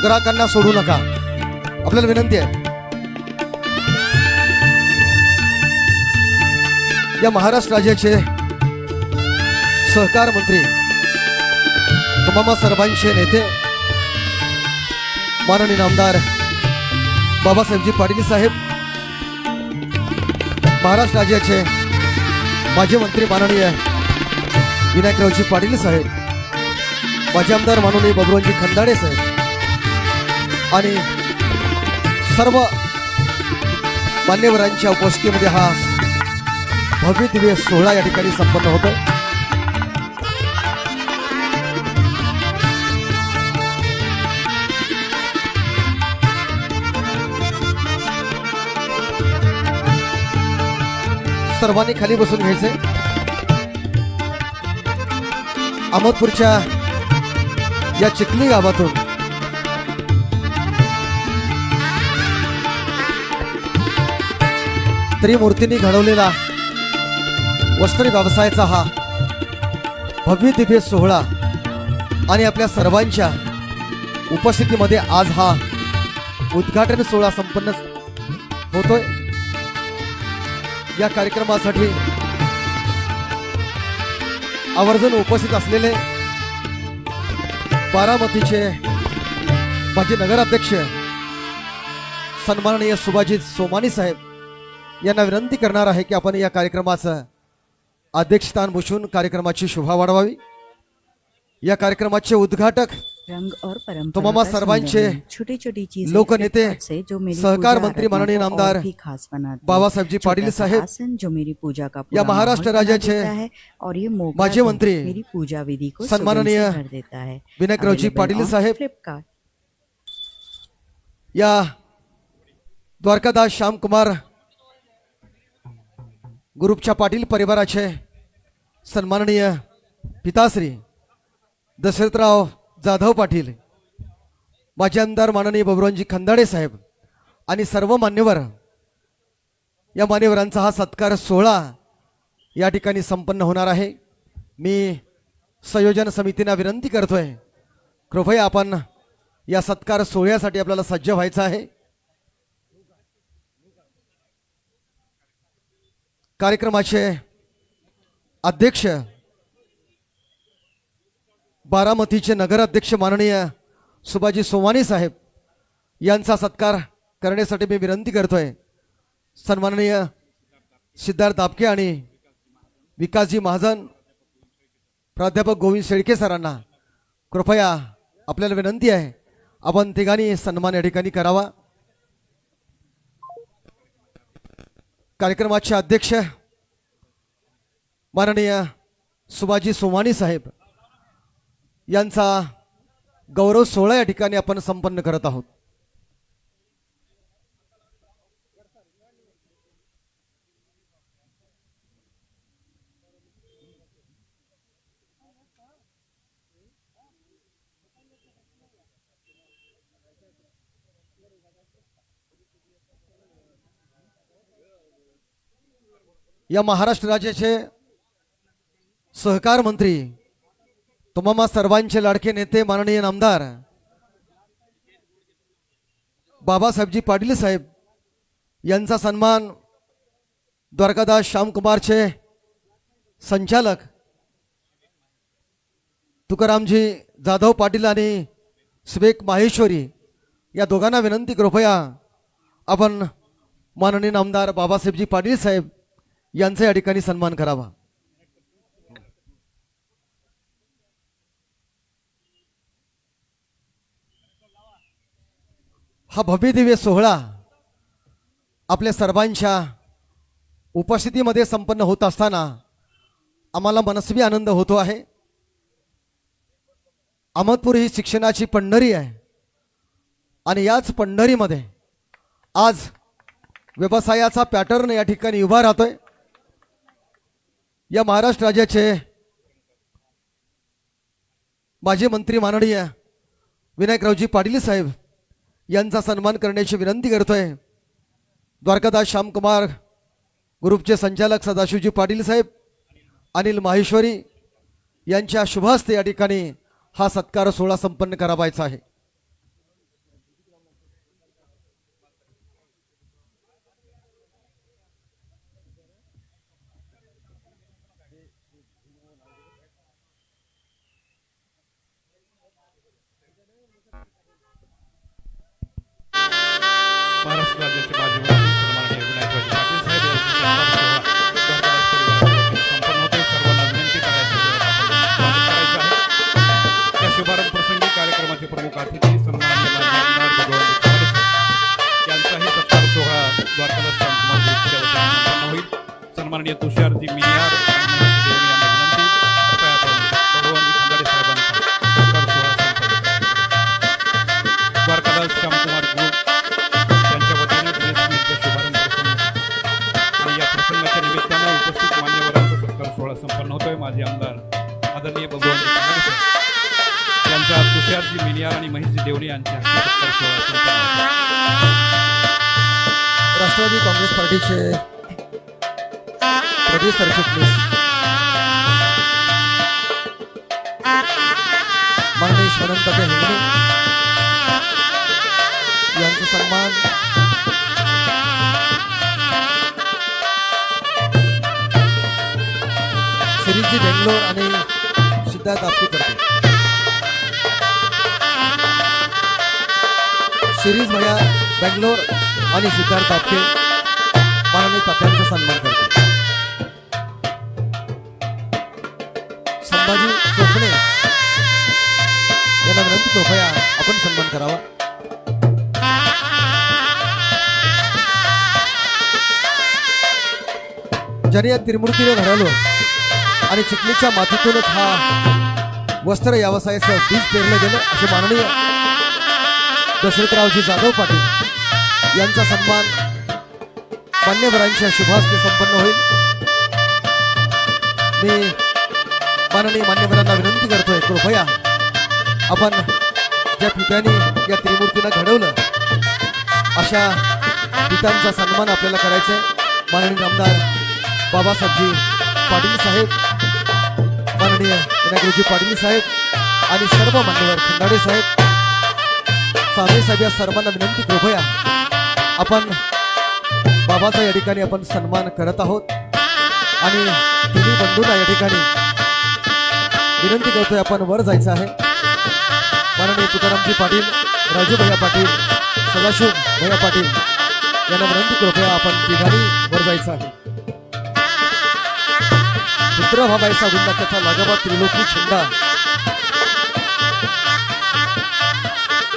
ग्राहकांना सोडू नका, आपल्याला विनंती आहे. या महाराष्ट्र राज्याचे सहकार मंत्री, तुम्हा सर्वांचे नेते माननीय आमदार बाबासाहेबजी पाटील साहेब, महाराष्ट्र राज्याचे माजी मंत्री माननीय विनायकरावजी पाटील साहेब, माजी आमदार माननीय बबरूजी खंदाडे साहेब आणि सर्व मान्यवरांच्या उपस्थितीमध्ये हा भव्य दिव्य सोहळा या ठिकाणी संपन्न होतोय. सर्वांनी खाली बसून घ्यायचे. अहमदपूरच्या या चिखली गावातून त्रिमूर्तींनी घडवलेला वस्त्र व्यवसायाचा हा भव्य दिव्य सोहळा आणि आपल्या सर्वांच्या उपस्थितीमध्ये आज हा उद्घाटन सोहळा संपन्न होतोय. या कार्यक्रमासाठी आवर्जून उपस्थित असलेले बारामतीचे माजी नगराध्यक्ष सन्माननीय सुभाजित सोमानी साहेब यांना विनंती करणार आहे की आपण या कार्यक्रमाचं अध्यक्षस्थान भूषून कार्यक्रमाची शोभा वाढवावी. या कार्यक्रमाचे उद्घाटक रंग और परंपरा तुम्हा सर्वांचे छोटी छोटी चीजें लोकनेते जो मेरी सहकार पूजा मंत्री आराधना माननीय को आमदार और भी खास बनाती है। बाबासाहेबजी पाटील छोटा सा साहेब, आसन जो मेरी पूजा का या पूरा महाराष्ट्र माहौल बना राज्याचे देता है और ये मौका माजी भी मंत्री मेरी पूजा विधि को सन्माननीय सुगंध से भर देता है। Vinayakraoji Available Patil on Saheb, Flipkart। या द्वारकादास श्यामकुमार ग्रुपच्या पाटील परिवाराचे सन्माननीय पिताश्री दशरथराव जाधव पाटील, माजी आमदार माननीय बबरूजी खंदाडे साहेब आणि सर्व मान्यवर, या मान्यवरांचा हा सत्कार सोहळा या ठिकाणी संपन्न होणार आहे. मी संयोजन समितींना विनंती करतोय, कृपया आपण या सत्कार सोहळ्यासाठी आपल्याला सज्ज व्हायचं आहे. कार्यक्रमाचे अध्यक्ष बारामतीचे नगराध्यक्ष माननीय सुभाजी सोमानी साहेब यांचा सत्कार करण्यासाठी मी विनंती करतोय. सन्माननीय सिद्धार्थ दापके आणि विकासजी महाजन, प्राध्यापक गोविंद शेळके सरांना कृपया आपल्याला विनंती आहे, आपण तिघांनी सन्मान या ठिकाणी करावा. कार्यक्रमाचे अध्यक्ष माननीय सुभाजी सोमानी साहेब यांचा गौरव सोहळा या ठिकाणी आपण संपन्न करत आहोत. या महाराष्ट्र राज्याचे सहकार मंत्री, तुम्हा सर्वांचे लाडके नेते माननीय आमदार बाबासाहेबजी पाटील साहेब यांचा सन्मान द्वारकादास श्यामकुमारचे संचालक तुकारामजी जाधव पाटील आणि सुबेक माहेश्वरी या दोघांना विनंती, कृपया आपण माननीय आमदार बाबासाहेबजी पाटील साहेब यांचा या ठिकाणी सन्मान करावा. हा भव्य दिव्य सोहळा आपल्या सर्वांच्या उपस्थितीमध्ये संपन्न होत असताना आम्हाला मनस्वी आनंद होतो आहे. अहमदपूर ही शिक्षणाची पंढरी आहे आणि याच पंढरीमध्ये आज व्यवसायाचा पॅटर्न या ठिकाणी उभा राहतोय. या महाराष्ट्र राज्याचे माजी मंत्री माननीय विनायकरावजी पाटील साहेब यांचा सन्मान करण्याची विनंती करतोय. द्वारकादास श्यामकुमार ग्रुपचे संचालक सदाशिवजी पाटील साहेब, अनिल माहेश्वरी यांच्या शुभ हस्ते या ठिकाणी हा सत्कार सोहळा संपन्न करावायचा आहे. राज्याचे माजी मंत्री सन्माननीय विनायकराजे पाटील साहेब यांचा सत्कार सोहळा संपन्न होते. सर्वांना विनंती करायची स्वागत करायचं आहे. या शुभारंभ प्रसंगी कार्यक्रमाचे प्रमुख अतिथी सन्माननीय माजी आमदार भगवान खंदाडे साहेब यांचाही सत्कार सोहळा द्वारकादास श्यामकुमार ग्रुपच्या वतीने संपन्न होईल. सन्माननीय तुषारजी मिनियार यांना विनंती, कृपया आपण भगवान खंदाडे साहेबांचा सत्कार सोहळा संपन्न द्वारकादास श्यामकुमार ग्रुप यांच्या वतीने प्रेस मीटचा शुभारंभ प्रसंग आणि या प्रसंगाच्या निमित्तानं उपस्थित मान्यवरांचा सत्कार सोहळा संपन्न होतोय. माजी आमदार आदरणीय भगवान खंदाडे साहेब यांचा तुषारजी मिनियार आणि महेशजी देवणे यांच्या हस्ते सत्कार सोहळा संपन्न होतोय. राष्ट्रवादी काँग्रेस पार्टीचे प्रदेश सरचिटणीस माननीय अनंतभाई हेगडे यांचा सन्मान सिरीजी बेंगलोर आणि सिद्धार्थ आपटे करते. सिरीज भैया बेंगलोर आणि सिद्धार्थ आपटे माननीय तात्यांचा सन्मान करते. संभाजी चोपणे यांना विनंती, कृपया आपण सन्मान करावा. ज्याने या त्रिमूर्तीने घडवलं आणि चिखलीच्या मातीतूनच हा वस्त्र व्यवसायाचं बीज पेरलं गेलं असे माननीय दशरथरावजी जाधव पाटील यांचा सन्मान मान्यवरांच्या शुभास्ते संपन्न होईल. मी माननीय मान्यवरांना विनंती करतोय, कृपया आपण ज्या पित्याने या त्रिमूर्तीला घडवलं अशा पित्यांचा सन्मान आपल्याला करायचा आहे. माननीय आमदार बाबासाहेबजी पाटील साहेब, माननीय विनायकराजे पाटील साहेब आणि सर्व मान्यवर खंदाडे साहेब, साने साहेब या सर्वांना विनंती, कृपया आपण बाबाचा या ठिकाणी आपण सन्मान करत आहोत आणि तिन्ही बंधूंना या ठिकाणी विनंती करतोय, आपण वर जायचं आहे. माननीय तुकारामजी पाटील, राजू भैया पाटील, सदाशिव भैया पाटील यांना विनंती, कृपया आपण तिघांनी वर जायचं आहे. पुत्र भाबाईचा गुंडा त्याचा लागोबा त्रिलोकी छंदा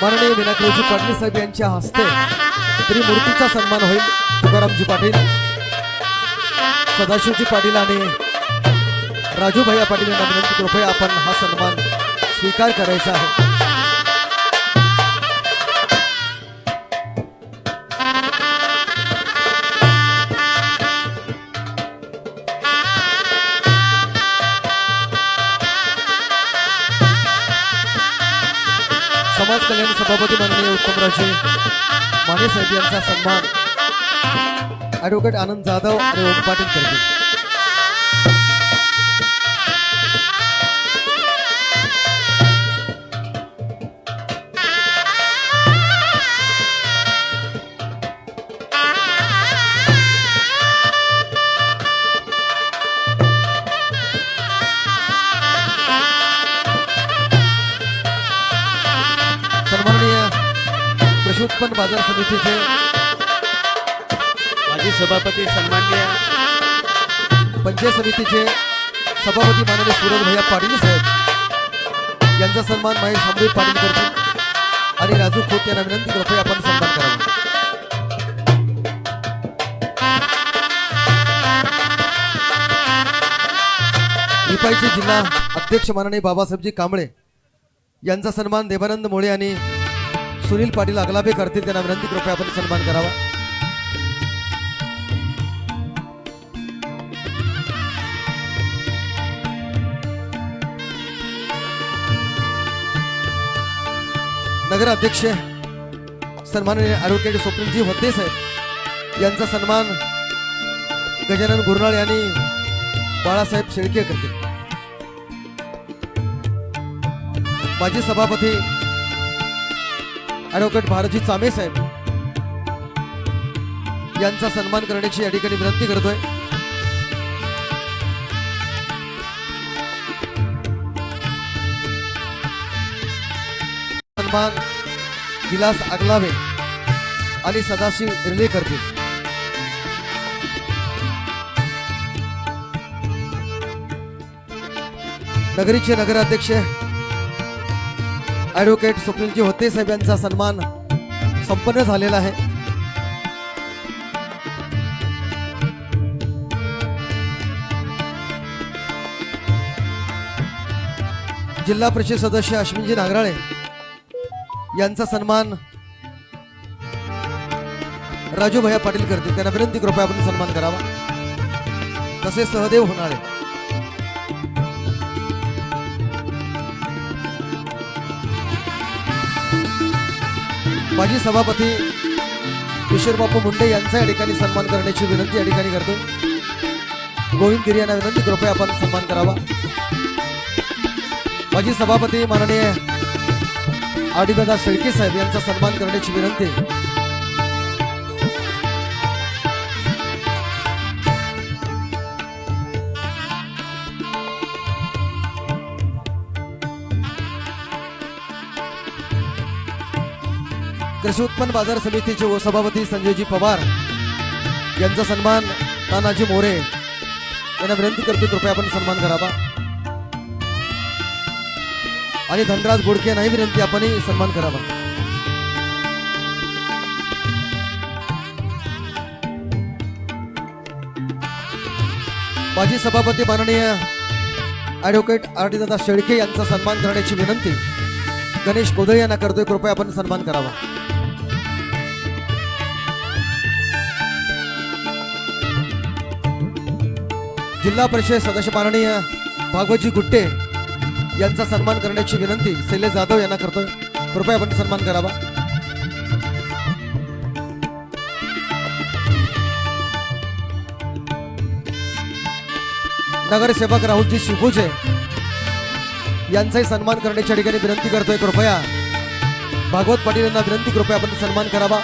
माननीय विनायकराजे पाटील साहेब यांच्या हस्ते त्रिमूर्तीचा सन्मान होईल. तुकारामजी पाटील, सदाशिवजी पाटील आणि राजू भैया पाटील यांना विनंती, कृपया आपण हा सन्मान स्वीकार करायचा आहे. समाज कल्याण सभापती माननीय उत्तमराजे माने साहेब यांचा सन्मान ॲडव्होकेट आनंद जाधव आणि ओम पाटील करतील. सन्माननीय कृषी उत्पन्न बाजार समितीचे माजी सभापती सन्माननीय पंचायत समितीचे सभापती माननीय सूरज भैया पाटील साहेब यांचा सन्मान महेश आंबे पाटील करतील आणि राजू खोत यांना विनंती, कृपया आपण सन्मान करावा. निपाईचे जिल्हा अध्यक्ष माननीय बाबासाहेबजी कांबळे यांचा सन्मान देवानंद मोळे आणि सुनील पाटील अगलाबे करतील, त्यांना विनंती, कृपया आपण सन्मान करावा. नगर अध्यक्ष सन्माननीय ॲडव्होकेट स्वप्नीलजी होते साहेब यांचा सन्मान गजानन गुरनाळ यांनी बाळासाहेब शेळके करतील. माजी सभापती ॲडव्होकेट भारतजी चामे साहेब यांचा सन्मान करण्याची या ठिकाणी विनंती करतोय. सन्मान विलास आगलावे आणि सदाशिव रिले करतील. नगरीचे नगराध्यक्ष ॲडव्होकेट स्वप्नीलजी होते साहेब यांचा सन्मान संपन्न झालेला आहे. जिल्हा परिषद सदस्य अश्विनजी नागराळे यांचा सन्मान राजू भैया पाटील करतील. त्यांना विनंती कृपया आपण सन्मान करावा. तसेच सहदेव होणारे, माजी सभापती किशोरबापू मुंडे यांचा या ठिकाणी सन्मान करण्याची विनंती या ठिकाणी करतो. गोविंद गिरी यांना विनंती कृपया आपण सन्मान करावा. माजी सभापती माननीय आडीदादा शेळके साहेब यांचा सन्मान करण्याची विनंती. कृषी उत्पन्न बाजार समितीचे उपसभापती संजयजी पवार यांचा सन्मान तानाजी मोरे यांना विनंती करतो कृपया आपण सन्मान करावा. आणि धनराज बोडके यांनाही विनंती आपणही सन्मान करावा. माजी सभापती माननीय ॲडव्होकेट आरडीदादा शेळके यांचा सन्मान करण्याची विनंती गणेश गोदळे यांना करतोय. कृपया आपण सन्मान करावा. जिल्हा परिषद सदस्य माननीय भागवतजी गुट्टे यांचा सन्मान करण्याची विनंती शैलेश जाधव यांना करतोय. कृपया आपण सन्मान करावा. नगरसेवक राहुलजी शिवभोजे यांचाही सन्मान करण्याच्या ठिकाणी विनंती करतोय. कृपया भागवत पाटील यांना विनंती कृपया आपण सन्मान करावा.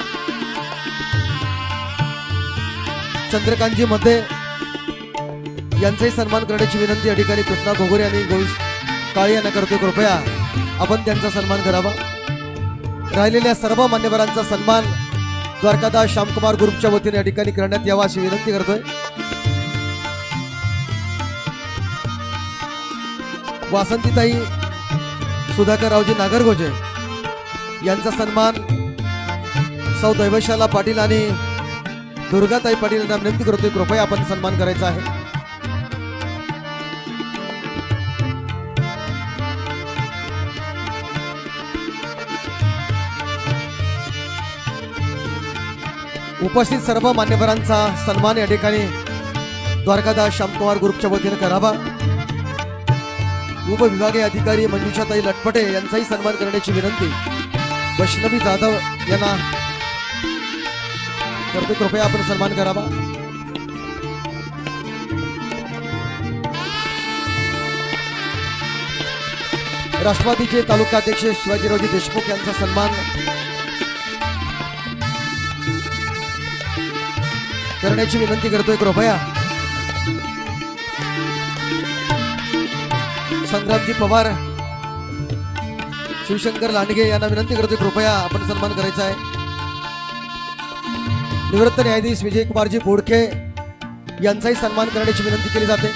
चंद्रकांतजी मध्ये यांचाही सन्मान करण्याची विनंती या ठिकाणी कृष्णा घोगरे आणि गोविंद काळे यांना करतोय. कृपया आपण त्यांचा सन्मान करावा. राहिलेल्या सर्व मान्यवरांचा सन्मान द्वारकादास श्यामकुमार ग्रुपच्या वतीने या ठिकाणी करण्यात यावा अशी विनंती करतोय. वासंतीताई सुधाकररावजी नागरगोजे यांचा सन्मान सौ दैवशाला पाटील आणि दुर्गाताई पाटील यांना विनंती करतोय. कृपया आपण सन्मान करायचा आहे. उपस्थित सर्व मान्यवरांचा सन्मान या ठिकाणी द्वारकादास श्यामकुमार ग्रुपच्या वतीने करावा. उपविभागीय अधिकारी मंजुषाताई लटपटे यांचाही सन्मान करण्याची विनंती वैष्णवी जाधव यांना करतो. कृपया आपण सन्मान करावा. राष्ट्रवादीचे तालुका अध्यक्ष शिवाजीरावजी देशमुख यांचा सन्मान करण्याची विनंती करतोय. कृपया संग्रामजी पवार शिवशंकर लांडगे यांना विनंती करतोय. कृपया आपण सन्मान करायचा आहे. निवृत्त न्यायाधीश विजयकुमारजी बोडके यांचाही सन्मान करण्याची विनंती केली जाते.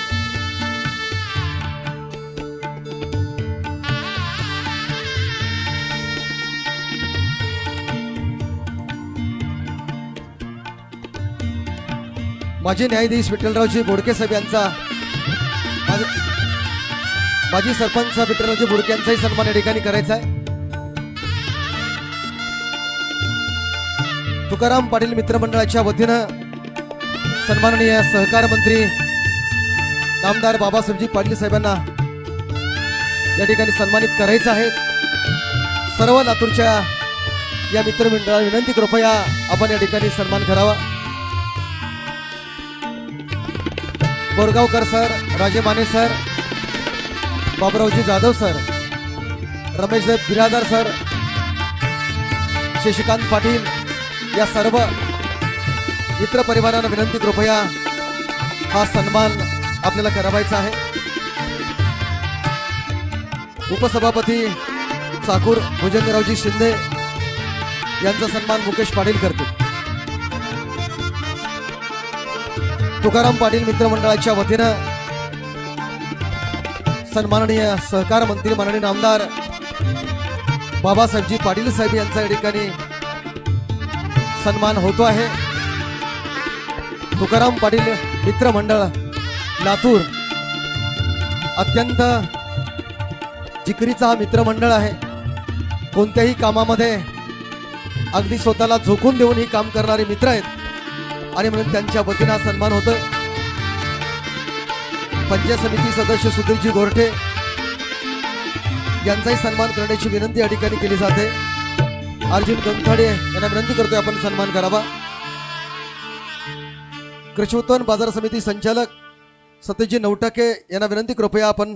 माजी न्यायाधीश विठ्ठलरावजी बोडके साहेब यांचा, माजी सरपंच विठ्ठलरावजी बोडके यांचाही सन्मान या ठिकाणी करायचा आहे. तुकाराम पाटील मित्रमंडळाच्या वतीनं सन्माननीय सहकार मंत्री नामदार बाबासाहेबजी पाटील साहेबांना या ठिकाणी सन्मानित करायचं आहे. सर्व लातूरच्या या मित्रमंडळाला विनंती कृपया आपण या ठिकाणी सन्मान करावा. Borgaonkar sir, Raje Mane sir, Baburaoji Jadhav sir, Ramesh Biradar sir, Shashikant Patil या सर्व मित्र परिवारांना विनंती कृपया हा सन्मान आपल्याला करावायचा आहे. उपसभापती चाकूर भुजंगरावजी शिंदे यांचा सन्मान मुकेश पाटील करतील. तुकाराम पाटील मित्रमंडळाच्या वतीनं सन्माननीय सहकार मंत्री माननीय आमदार बाबासाहेबजी पाटील साहेब यांचा या ठिकाणी सन्मान होतो आहे. तुकाराम पाटील मित्रमंडळ लातूर अत्यंत जिकरीचा हा मित्रमंडळ आहे. कोणत्याही कामामध्ये अगदी स्वतःला झोकून देऊन ही काम करणारे मित्र आहेत आणि म्हणून त्यांच्या वतीनं हा सन्मान होतोय. पंचायत समिती सदस्य सुधीरजी गोरठे यांचाही सन्मान करण्याची विनंती या ठिकाणी केली जाते. अर्जुन गंथाडे यांना विनंती करतोय आपण सन्मान करावा. कृषी उत्पन्न बाजार समिती संचालक सत्यजी नवटके यांना विनंती कृपया आपण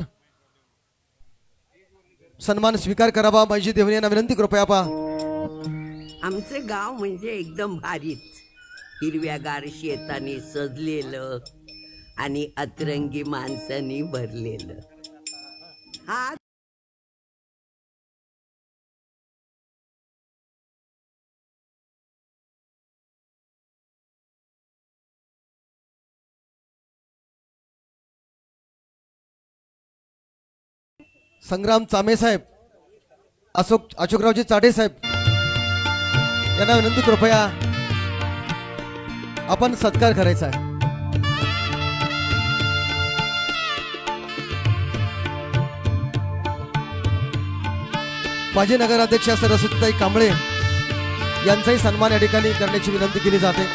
सन्मान स्वीकार करावा. माजी देवणी यांना विनंती कृपया पा. आमचे गाव म्हणजे एकदम भारीच, हिरव्यागार शेताने सजलेलं आणि अतरंगी माणसांनी भरलेलं. हा संग्राम चामे साहेब, अशोकरावजी चाटे साहेब यांना विनंती कृपया आपण सत्कार करायचा आहे. माजी नगराध्यक्ष सरस्वतीताई कांबळे यांचाही सन्मान या ठिकाणी करण्याची विनंती केली जाते.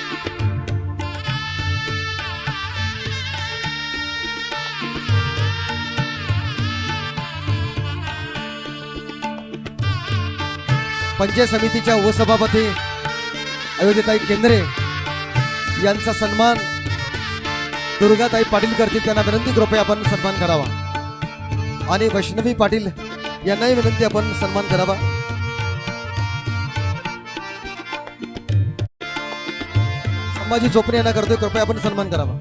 पंचायत समितीच्या उपसभापती अयोध्येताई केंद्रे यांचा सन्मान दुर्गाताई पाटील करतील. त्यांना विनंती कृपया आपण सन्मान करावा. आणि वैष्णवी पाटील यांनाही विनंती आपण सन्मान करावा. संभाजी चोपडे यांना करतोय, कृपया आपण सन्मान करावा.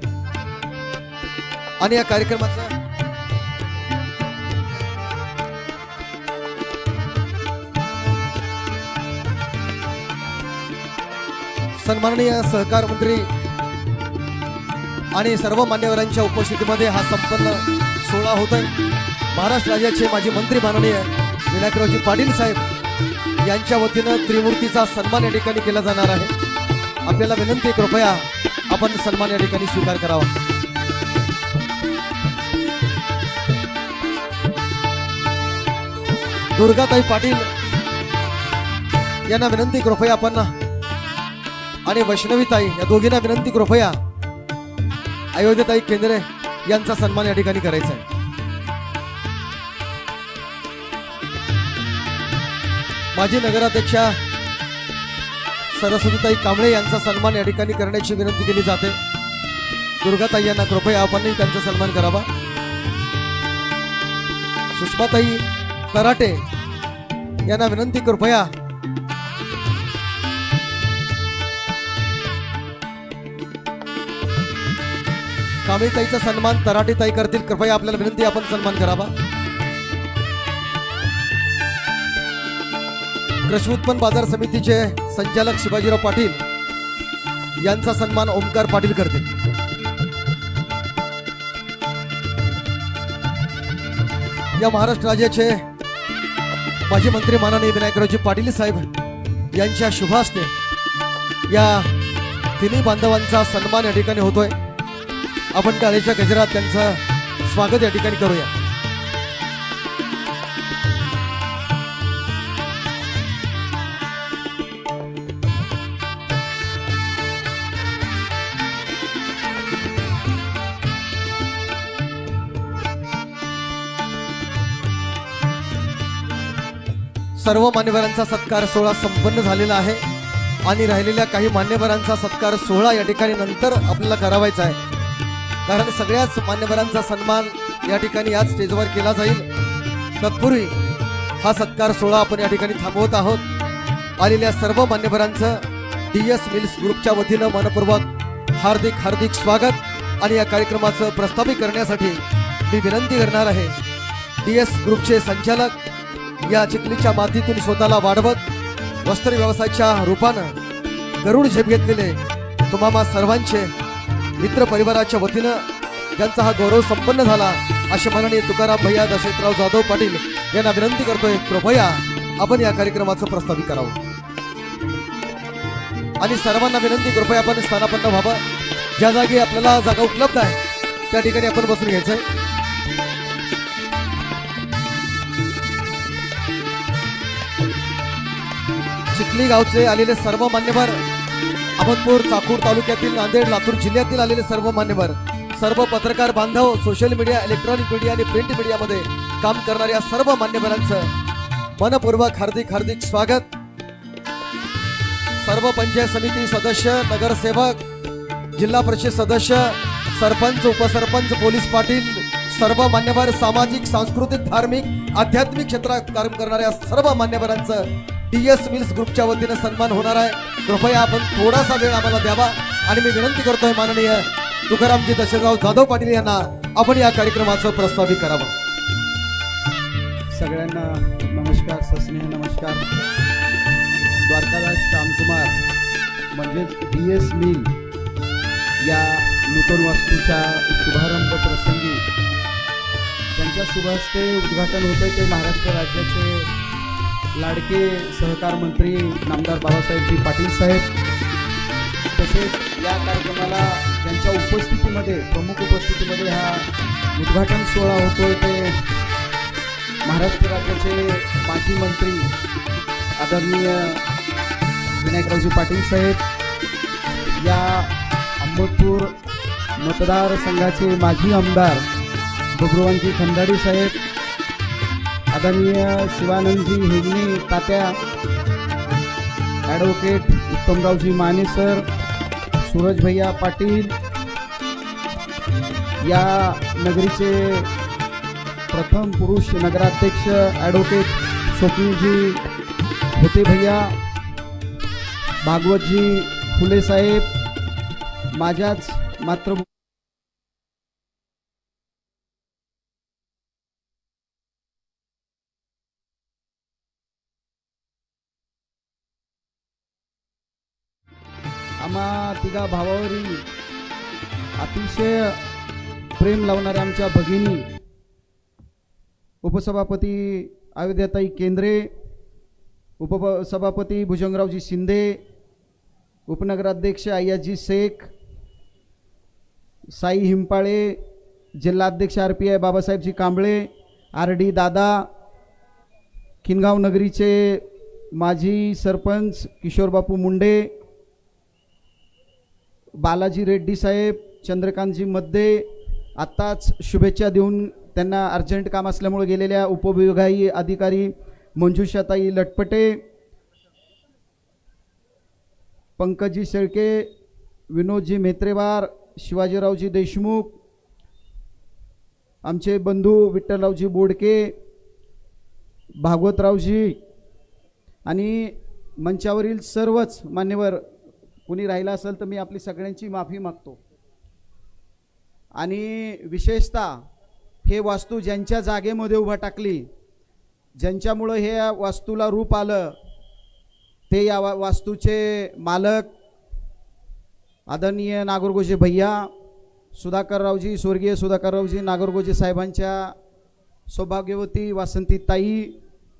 आणि या कार्यक्रमाचा सन्माननीय सहकार मंत्री आणि सर्व मान्यवरांच्या उपस्थितीमध्ये हा संपन्न सोहळा होतोय. महाराष्ट्र राज्याचे माजी मंत्री माननीय विनायकरावजी पाटील साहेब यांच्या वतीनं त्रिमूर्तीचा सन्मान या ठिकाणी केला जाणार आहे. आपल्याला विनंती कृपया आपण सन्मान या ठिकाणी स्वीकार करावा. दुर्गाताई पाटील यांना विनंती कृपया आपण आणि वैष्णवीताई या दोघींना विनंती कृपया अयोध्येताई केंद्रे यांचा सन्मान या ठिकाणी करायचा आहे. माजी नगराध्यक्षा सरस्वतीताई कांबळे यांचा सन्मान या ठिकाणी करण्याची विनंती केली जाते. दुर्गाताई यांना कृपया आपणही त्यांचा सन्मान करावा. सुषमाताई कराटे यांना विनंती कृपया कांबळेताईचा सन्मान तराटेताई करतील. कृपया आपल्याला विनंती आपण सन्मान करावा. कृषी उत्पन्न बाजार समितीचे संचालक शिवाजीराव पाटील यांचा सन्मान ओमकार पाटील करतील. या महाराष्ट्र राज्याचे माजी मंत्री माननीय विनायकरावजी पाटील साहेब यांच्या शुभ हस्ते या तिन्ही बांधवांचा सन्मान या ठिकाणी होतोय. आपण टाळीच्या गजरात त्यांचं स्वागत या ठिकाणी करूया. सर्व मान्यवरांचा सत्कार सोहळा संपन्न झालेला आहे आणि राहिलेल्या काही मान्यवरांचा सत्कार सोहळा या ठिकाणी नंतर आपल्याला करावायचा आहे. कारण सगळ्याच मान्यवरांचा सन्मान या ठिकाणी याच स्टेजवर केला जाईल. तत्पूर्वी हा सत्कार सोहळा आपण या ठिकाणी थांबवत आहोत. आलेल्या सर्व मान्यवरांचं DS मिल्स ग्रुपच्या वतीनं मनपूर्वक हार्दिक हार्दिक स्वागत. आणि या कार्यक्रमाचं प्रस्थापित करण्यासाठी मी विनंती करणार आहे DS ग्रुपचे संचालक या चिखलीच्या मातीतून स्वतःला वाढवत वस्त्र व्यवसायाच्या रूपानं गरुड झेप घेतलेले तुम्हा सर्वांचे मित्र परिवाराच्या वतीनं ज्यांचा हा गौरव संपन्न झाला अशा माननीय तुकाराम भैया दशरथराव जाधव पाटील यांना विनंती करतोय, कृपया आपण या कार्यक्रमाचं प्रस्तावित करावं आणि सर्वांना विनंती, कृपया आपण स्थानापन्न व्हावं. ज्या जागी आपल्याला जागा उपलब्ध आहे त्या ठिकाणी आपण बसून घ्यायचंय. चिखली गावचे आलेले सर्व मान्यवर, अहमदपूर चाकूर तालुक्यातील, नांदेड लातूर जिल्ह्यातील आलेले सर्व मान्यवर, सर्व पत्रकार बांधव, सोशल मीडिया, इलेक्ट्रॉनिक मीडिया आणि प्रिंट मीडियामध्ये काम करणाऱ्या सर्व मान्यवरांचं मनपूर्वक हार्दिक हार्दिक स्वागत. सर्व पंचायत समिती सदस्य, नगरसेवक, जिल्हा परिषद सदस्य, सरपंच, उपसरपंच, पोलीस पाटील, सर्व मान्यवर, सामाजिक, सांस्कृतिक, धार्मिक, आध्यात्मिक क्षेत्रात काम करणाऱ्या सर्व मान्यवरांचं DS मिल्स ग्रुपच्या वतीने सन्मान होणार आहे. कृपया आपण थोडासा वेळ आम्हाला द्यावा आणि मी विनंती करतोय माननीय तुकारामजी दशरथराव जाधव पाटील यांना आपण या कार्यक्रमाचं प्रस्तावित करावं. सगळ्यांना नमस्कार, सस्नेह नमस्कार. द्वारकादास श्यामकुमार म्हणजेच DS मिल या नूतन वास्तूच्या शुभारंभ प्रसंगी त्यांच्या शुभहस्ते उद्घाटन होतं ते महाराष्ट्र राज्याचे लाडके सहकार मंत्री नामदार बाबासाहेबजी पाटील साहेब. तसेच या कार्यक्रमाला ज्यांच्या उपस्थितीमध्ये, प्रमुख उपस्थितीमध्ये हा उद्घाटन सोहळा होतोय ते महाराष्ट्र राज्याचे माजी मंत्री आदरणीय विनायकरावजी पाटील साहेब, या अहमदपूर मतदारसंघाचे माजी आमदार बबरूवानजी खंदाडी साहेब, आदरणीय शिवानंदजी हेगणे तात्या, ॲडव्होकेट उत्तमरावजी माने सर, सूरज भैया पाटील, या नगरीचे प्रथम पुरुष नगराध्यक्ष ॲडव्होकेट स्वप्नीलजी होते भैया, भागवतजी फुले साहेब, माझ्याच मातृभूमी आम्हा तिघा भावावरील अतिशय प्रेम लावणाऱ्या आमच्या भगिनी, उपसभापती अयोध्याताई केंद्रे, उपसभापती भुजंगरावजी शिंदे, उपनगराध्यक्ष अय्याजी शेख, साई हिंपाळे, जिल्हाध्यक्ष RPI बाबासाहेबजी कांबळे, RD दादा, किनगाव नगरीचे माजी सरपंच किशोरबापू मुंडे, बालाजी रेड्डी साहेब, चंद्रकांतजी मध्ये, आत्ताच शुभेच्छा देऊन त्यांना अर्जंट काम असल्यामुळे गेलेल्या उपविभागीय अधिकारी मंजुषाताई लटपटे, पंकजी शेळके, विनोदजी म्हेत्रेवार, शिवाजीरावजी देशमुख, आमचे बंधू विठ्ठलरावजी बोडके, भागवतरावजी आणि मंचावरील सर्वच मान्यवर. कुणी राहिला असेल तर मी आपली सगळ्यांची माफी मागतो. आणि विशेषतः हे वास्तू ज्यांच्या जागेमध्ये उभा टाकली, ज्यांच्यामुळं हे वास्तूला रूप आलं, ते या वास्तूचे मालक आदरणीय नागरगोजे भैया, सुधाकररावजी, स्वर्गीय सुधाकररावजी नागरगोजे साहेबांच्या सौभाग्यवती वासंती ताई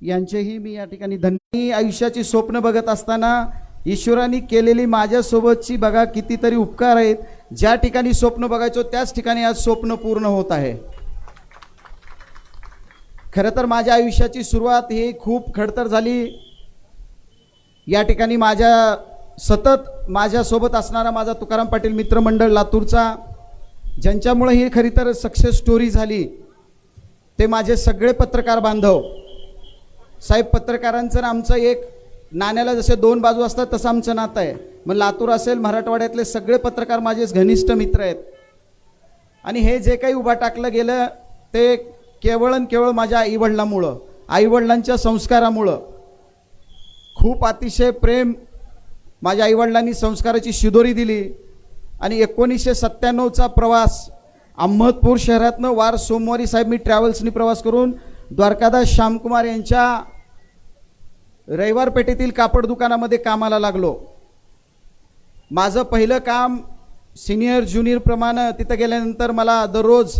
यांचेही मी या ठिकाणी धन्यवाद. आयुष्याची स्वप्न बघत असताना ईश्वराने केलेली माझ्यासोबतची बघा कितीतरी उपकार आहेत. ज्या ठिकाणी स्वप्न बघायचो त्याच ठिकाणी आज स्वप्न पूर्ण होत आहे. खरं तर माझ्या आयुष्याची सुरुवात ही खूप खडतर झाली. या ठिकाणी सतत माझ्यासोबत असणारा माझा तुकाराम पाटील मित्रमंडळ लातूरचा, ज्यांच्यामुळे ही खरी तर सक्सेस स्टोरी झाली, ते माझे सगळे पत्रकार बांधव साहेब. पत्रकारांचं आमचं एक नाण्याला जसे दोन बाजू असतात तसं आमचं नातं आहे. मग लातूर असेल, मराठवाड्यातले सगळे पत्रकार माझे घनिष्ठ मित्र आहेत. आणि हे जे काही उभा टाकलं गेलं ते केवळ आणि केवळ माझ्या आईवडिलांमुळं, आईवडिलांच्या संस्कारामुळं. खूप अतिशय प्रेम माझ्या आईवडिलांनी संस्काराची शिदोरी दिली. आणि 1997चा प्रवास अहमदपूर शहरातनं वार सोमवारी साहेब मी ट्रॅव्हल्सनी प्रवास करून द्वारकादास श्यामकुमार यांच्या रविवार पेठेतील कापड दुकानामध्ये कामाला लागलो. माझं पहिलं काम सिनियर ज्युनियर प्रमाणे तिथं गेल्यानंतर मला दररोज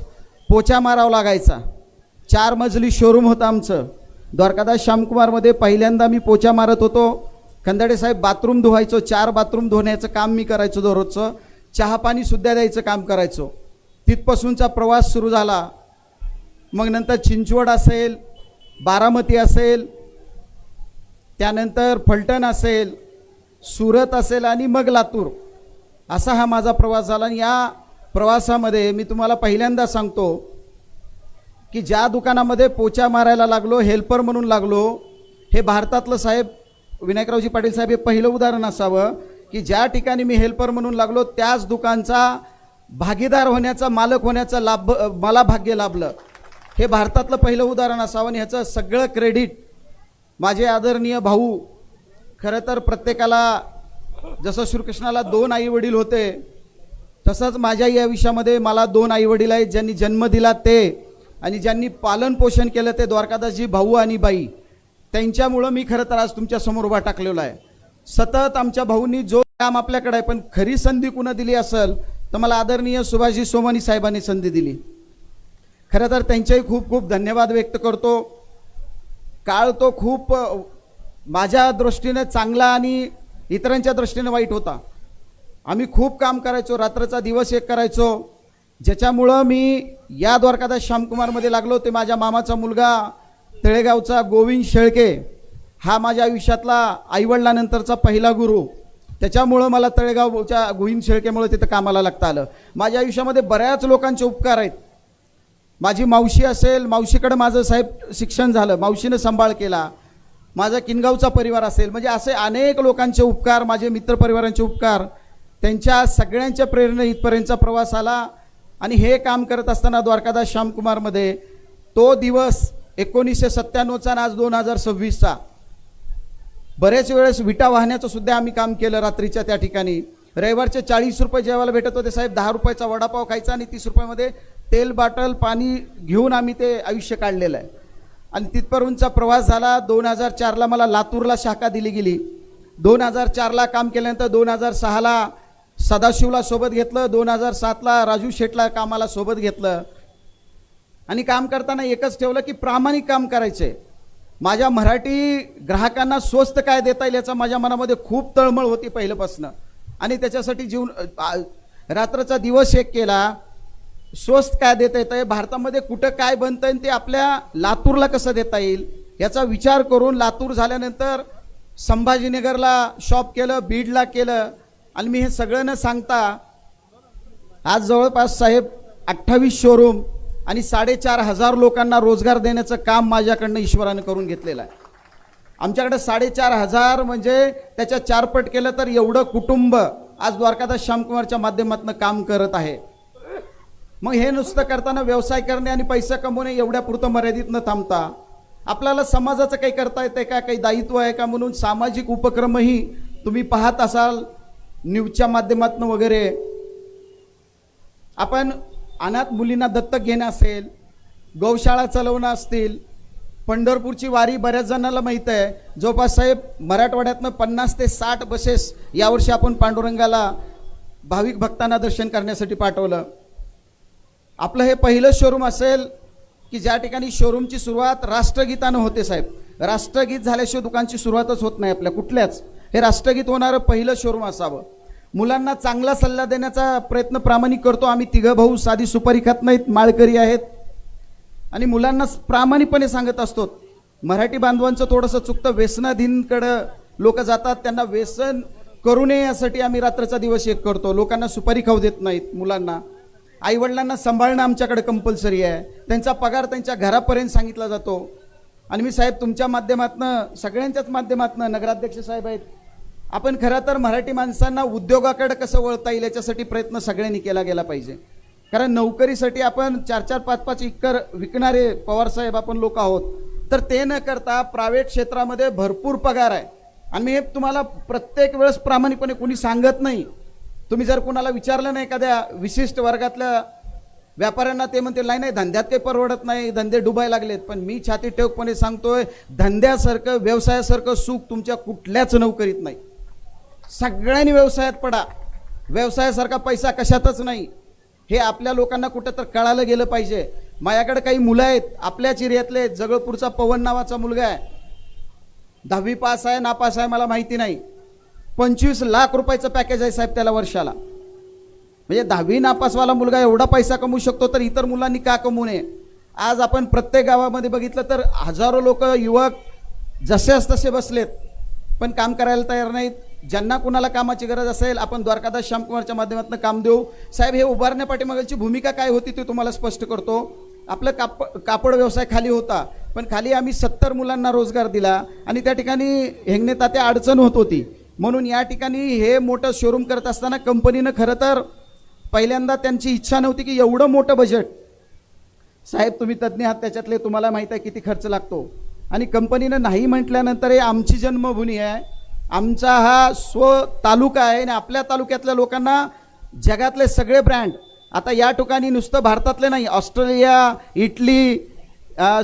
पोचा मारावा लागायचा. 4 मजली शोरूम होतं आमचं. द्वारकादास श्यामकुमारमध्ये पहिल्यांदा मी पोचा मारत होतो. खंदाडे साहेब बाथरूम धुवायचो. 4 बाथरूम धुण्याचं काम मी करायचो दररोजचं. चहा पाणी सुद्धा द्यायचं काम करायचो. तिथपासूनचा प्रवास सुरू झाला. मग नंतर चिंचवड असेल, बारामती असेल, त्यानंतर फलटण असेल, सुरत असेल आणि मग लातूर. असा हा माझा प्रवास झाला. आणि या प्रवासामध्ये मी तुम्हाला पहिल्यांदा सांगतो की ज्या दुकानामध्ये पोचा मारायला लागलो, हेल्पर म्हणून लागलो, हे भारतातलं साहेब विनायकरावजी पाटील साहेब हे पहिलं उदाहरण असावं की ज्या ठिकाणी मी हेल्पर म्हणून लागलो त्याच दुकानचा भागीदार होण्याचा, मालक होण्याचा लाभ मला भाग्य लाभलं. हे भारतातलं पहिलं उदाहरण असावं. आणि ह्याचं सगळं क्रेडिट माझे आदरणीय भाऊ. खरं तर प्रत्येकाला जसं श्रीकृष्णाला 2 आई वडील होते तसंच माझ्या या आयुष्यामध्ये मला 2 आई वडील आहेत. ज्यांनी जन्म दिला ते आणि ज्यांनी पालन पोषण केलं ते द्वारकादासजी भाऊ आणि बाई. त्यांच्यामुळं मी खरं तर आज तुमच्या समोर उभा टाकलेला आहे. सतत आमच्या भाऊंनी जो काम आपल्याकडे आहे, पण खरी संधी कुणा दिली असेल तर मला आदरणीय सुभाषजी सोमानी साहेबांनी संधी दिली. खरं तर त्यांचेही खूप खूप धन्यवाद व्यक्त करतो. काळ तो खूप माझ्या दृष्टीने चांगला आणि इतरांच्या दृष्टीने वाईट होता. आम्ही खूप काम करायचो, रात्रचा दिवस एक करायचो. ज्याच्यामुळं मी या द्वारकादास श्यामकुमारमध्ये लागलो. ते माझ्या मामाचा मुलगा तळेगावचा गोविंद शेळके हा माझ्या आयुष्यातला आईवडिलांनंतरचा पहिला गुरु. त्याच्यामुळं मला तळेगावच्या गोविंद शेळकेमुळे तिथं कामाला लागता आलं. माझ्या आयुष्यामध्ये बऱ्याच लोकांचे उपकार आहेत. माझी मावशी असेल, मावशीकडे माझं साहेब शिक्षण झालं, मावशीनं सांभाळ केला. माझा किनगावचा परिवार असेल, म्हणजे असे अनेक लोकांचे उपकार, माझे मित्रपरिवारांचे उपकार, त्यांच्या सगळ्यांच्या प्रेरणे इथपर्यंतचा प्रवास आला. आणि हे काम करत असताना द्वारकादास श्यामकुमारमध्ये तो दिवस 1997चा आणि आज 2026चा बरेच वेळेस विटा वाहण्याचं सुद्धा आम्ही काम केलं. रात्रीच्या त्या ठिकाणी रविवारचे 40 रुपये जेवायला भेटत होते साहेब. 10 रुपयाचा वडापाव खायचा आणि 30 रुपयामध्ये तेल बाटल पाणी घेऊन आम्ही ते आयुष्य काढलेलं आहे. आणि तिथपर्यंतचा प्रवास झाला. 2004ला मला लातूरला शाखा दिली गेली. 2004ला काम केल्यानंतर 2006ला सदाशिवला सोबत घेतलं. 2007ला राजू शेटला कामाला सोबत घेतलं. आणि काम करताना एकच ठेवलं की प्रामाणिक काम करायचे. माझ्या मराठी ग्राहकांना स्वस्त काय देता येईल याचा माझ्या मनामध्ये खूप तळमळ होती पहिल्यापासून. आणि त्याच्यासाठी रात्रचा दिवस एक केला. स्वस्त काय देता येतं, भारतामध्ये कुठं काय बनतं आणि ते आपल्या लातूरला कसं देता येईल याचा विचार करून लातूर झाल्यानंतर संभाजीनगरला शॉप केलं, बीडला केलं. आणि मी हे सगळं न सांगता आज जवळपास साहेब 28 शोरूम आणि 4,500 लोकांना रोजगार देण्याचं काम माझ्याकडनं ईश्वरानं करून घेतलेलं आहे. आमच्याकडे 4,500 म्हणजे त्याच्या 4 पट केलं तर एवढं कुटुंब आज द्वारकादास श्यामकुमारच्या माध्यमातून काम करत आहे. मग हे नुसतं करताना व्यवसाय करणे आणि पैसा कमवणे एवढ्या पुरतं मर्यादित न थांबता आपल्याला समाजाचं काही करता येते का, काही दायित्व आहे का म्हणून सामाजिक उपक्रमही तुम्ही पाहत असाल न्यूजच्या माध्यमातून वगैरे. आपण अनाथ मुलींना दत्तक घेणं असेल, गौशाळा चालवणं असतील, पंढरपूरची वारी बऱ्याच जणांना माहीत आहे. जवळपास साहेब मराठवाड्यातनं 50 ते 60 बसेस यावर्षी आपण पांडुरंगाला भाविक भक्तांना दर्शन करण्यासाठी पाठवलं. आपलं हे पहिलं शोरूम असेल की ज्या ठिकाणी शोरूमची सुरुवात राष्ट्रगीतानं होते साहेब. राष्ट्रगीत झाल्याशिवाय दुकानची सुरुवातच होत नाही आपल्या कुठल्याच. हे राष्ट्रगीत होणारं पहिलं शोरूम असावं. मुलांना चांगला सल्ला देण्याचा प्रयत्न प्रामाणिक करतो. आम्ही 3 भाऊ साधी सुपारी खात नाहीत, माळकरी आहेत. आणि मुलांना प्रामाणिकपणे सांगत असतो. मराठी बांधवांचं थोडंसं चुकतं, व्यसनाधीनकडं लोक जातात, त्यांना व्यसन करू नये यासाठी आम्ही रात्रचा दिवस एक करतो. लोकांना सुपारी खाऊ देत नाहीत. मुलांना आईवडिलांना सांभाळणं आमच्याकडे कंपल्सरी आहे. त्यांचा पगार त्यांच्या घरापर्यंत सांगितला जातो. आणि मी साहेब तुमच्या माध्यमातनं, सगळ्यांच्याच माध्यमातनं, नगराध्यक्ष साहेब आहेत, आपण खरं तर मराठी माणसांना उद्योगाकडे कसं वळता येईल याच्यासाठी प्रयत्न सगळ्यांनी केला गेला पाहिजे. कारण नोकरीसाठी आपण 4-4, 5-5 एकर विकणारे पवारसाहेब आपण लोक आहोत. तर ते न करता प्रायव्हेट क्षेत्रामध्ये भरपूर पगार आहे. आणि मी हे तुम्हाला प्रत्येक वेळेस प्रामाणिकपणे कोणी सांगत नाही. तुम्ही जर कोणाला विचारलं नाही एखाद्या विशिष्ट वर्गातल्या व्यापाऱ्यांना ते म्हणतील नाही नाही धंद्यात काही परवडत नाही, धंदे डुबायला लागलेत. पण मी छाती ठेवपणे सांगतोय, धंद्यासारखं व्यवसायासारखं सुख तुमच्या कुठल्याच नोकरीत नाही. सगळ्यांनी व्यवसायात पडा, व्यवसायासारखा पैसा कशातच नाही. हे आपल्या लोकांना कुठं तर कळालं गेलं पाहिजे. माझ्याकडे काही मुलं आहेत आपल्याच एरियातले, जगळपूरचा पवन नावाचा मुलगा आहे, 10वी पास आहे नापास आहे मला माहिती नाही, 25 लाख रुपयाचं पॅकेज आहे साहेब त्याला वर्षाला. म्हणजे 10वी नापासवाला मुलगा एवढा पैसा कमवू शकतो तर इतर मुलांनी का कमवू नये. आज आपण प्रत्येक गावामध्ये बघितलं तर हजारो लोक युवक जसेच तसे बसलेत, पण काम करायला तयार नाहीत. ज्यांना कुणाला कामाची गरज असेल आपण द्वारकादास श्यामकुमारच्या माध्यमातून काम देऊ. साहेब हे उभारण्या पाठीमागची भूमिका काय होती ते तुम्हाला स्पष्ट करतो. आपलं कापड व्यवसाय खाली होता, पण खाली आम्ही 70 मुलांना रोजगार दिला आणि त्या ठिकाणी हेंगणे तात्या अडचण होत होती. म्हणून या ठिकाणी हे मोठं शोरूम करत असताना कंपनीनं खरं तर पहिल्यांदा त्यांची इच्छा नव्हती की एवढं मोठं बजेट. साहेब तुम्ही तज्ज्ञ आहात त्याच्यातले, तुम्हाला माहीत आहे किती खर्च लागतो. आणि कंपनीनं नाही म्हटल्यानंतर हे आमची जन्मभूमी आहे, आमचा हा स्व तालुका आहे आणि आपल्या तालुक्यातल्या लोकांना जगातले सगळे ब्रँड, आता या ठिकाणी नुसतं भारतातले नाही, ऑस्ट्रेलिया, इटली,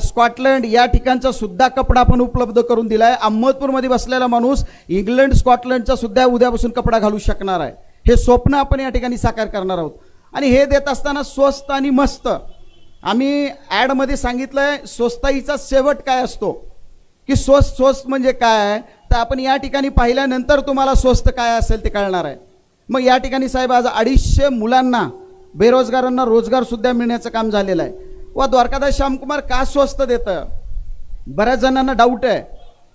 स्कॉटलंड या ठिकाणचा सुद्धा कपडा आपण उपलब्ध करून दिला आहे. अहमदपूरमध्ये बसलेला माणूस इंग्लंड स्कॉटलंडचा सुद्धा उद्यापासून कपडा घालू शकणार आहे. हे स्वप्न आपण या ठिकाणी साकार करणार आहोत. आणि हे देत असताना स्वस्त आणि मस्त. आम्ही ॲडमध्ये सांगितलं आहे स्वस्ताईचा शेवट काय असतो, की स्वस्त म्हणजे काय, तर आपण या ठिकाणी पाहिल्यानंतर तुम्हाला स्वस्त काय असेल ते कळणार आहे. मग या ठिकाणी साहेब आज 250 मुलांना बेरोजगारांना रोजगार सुद्धा मिळण्याचं काम झालेलं आहे. व द्वारकादास श्यामकुमार का स्वस्त देतं, बऱ्याच जणांना डाऊट आहे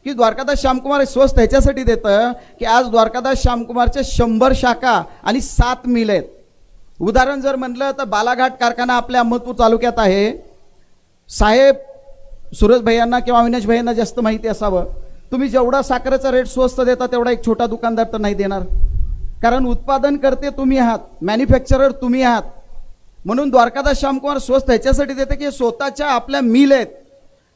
की द्वारकादास श्यामकुमार स्वस्त ह्याच्यासाठी देतं की आज द्वारकादास श्यामकुमारचे 100 शाखा आणि 7 मिल आहेत. उदाहरण जर म्हटलं तर बालाघाट कारखाना आपल्या अहमदपूर तालुक्यात आहे. साहेब सुरज भैयांना किंवा अविनाश भैयांना जास्त माहिती असावं, तुम्ही जेवढा साखरेचा रेट स्वस्त देता तेवढा एक छोटा दुकानदार तर नाही देणार, कारण उत्पादन करते तुम्ही आहात, मॅन्युफॅक्चरर तुम्ही आहात. म्हणून द्वारकादास श्यामकुमार स्वस्त ह्याच्यासाठी देते की स्वतःच्या आपल्या मिल आहेत.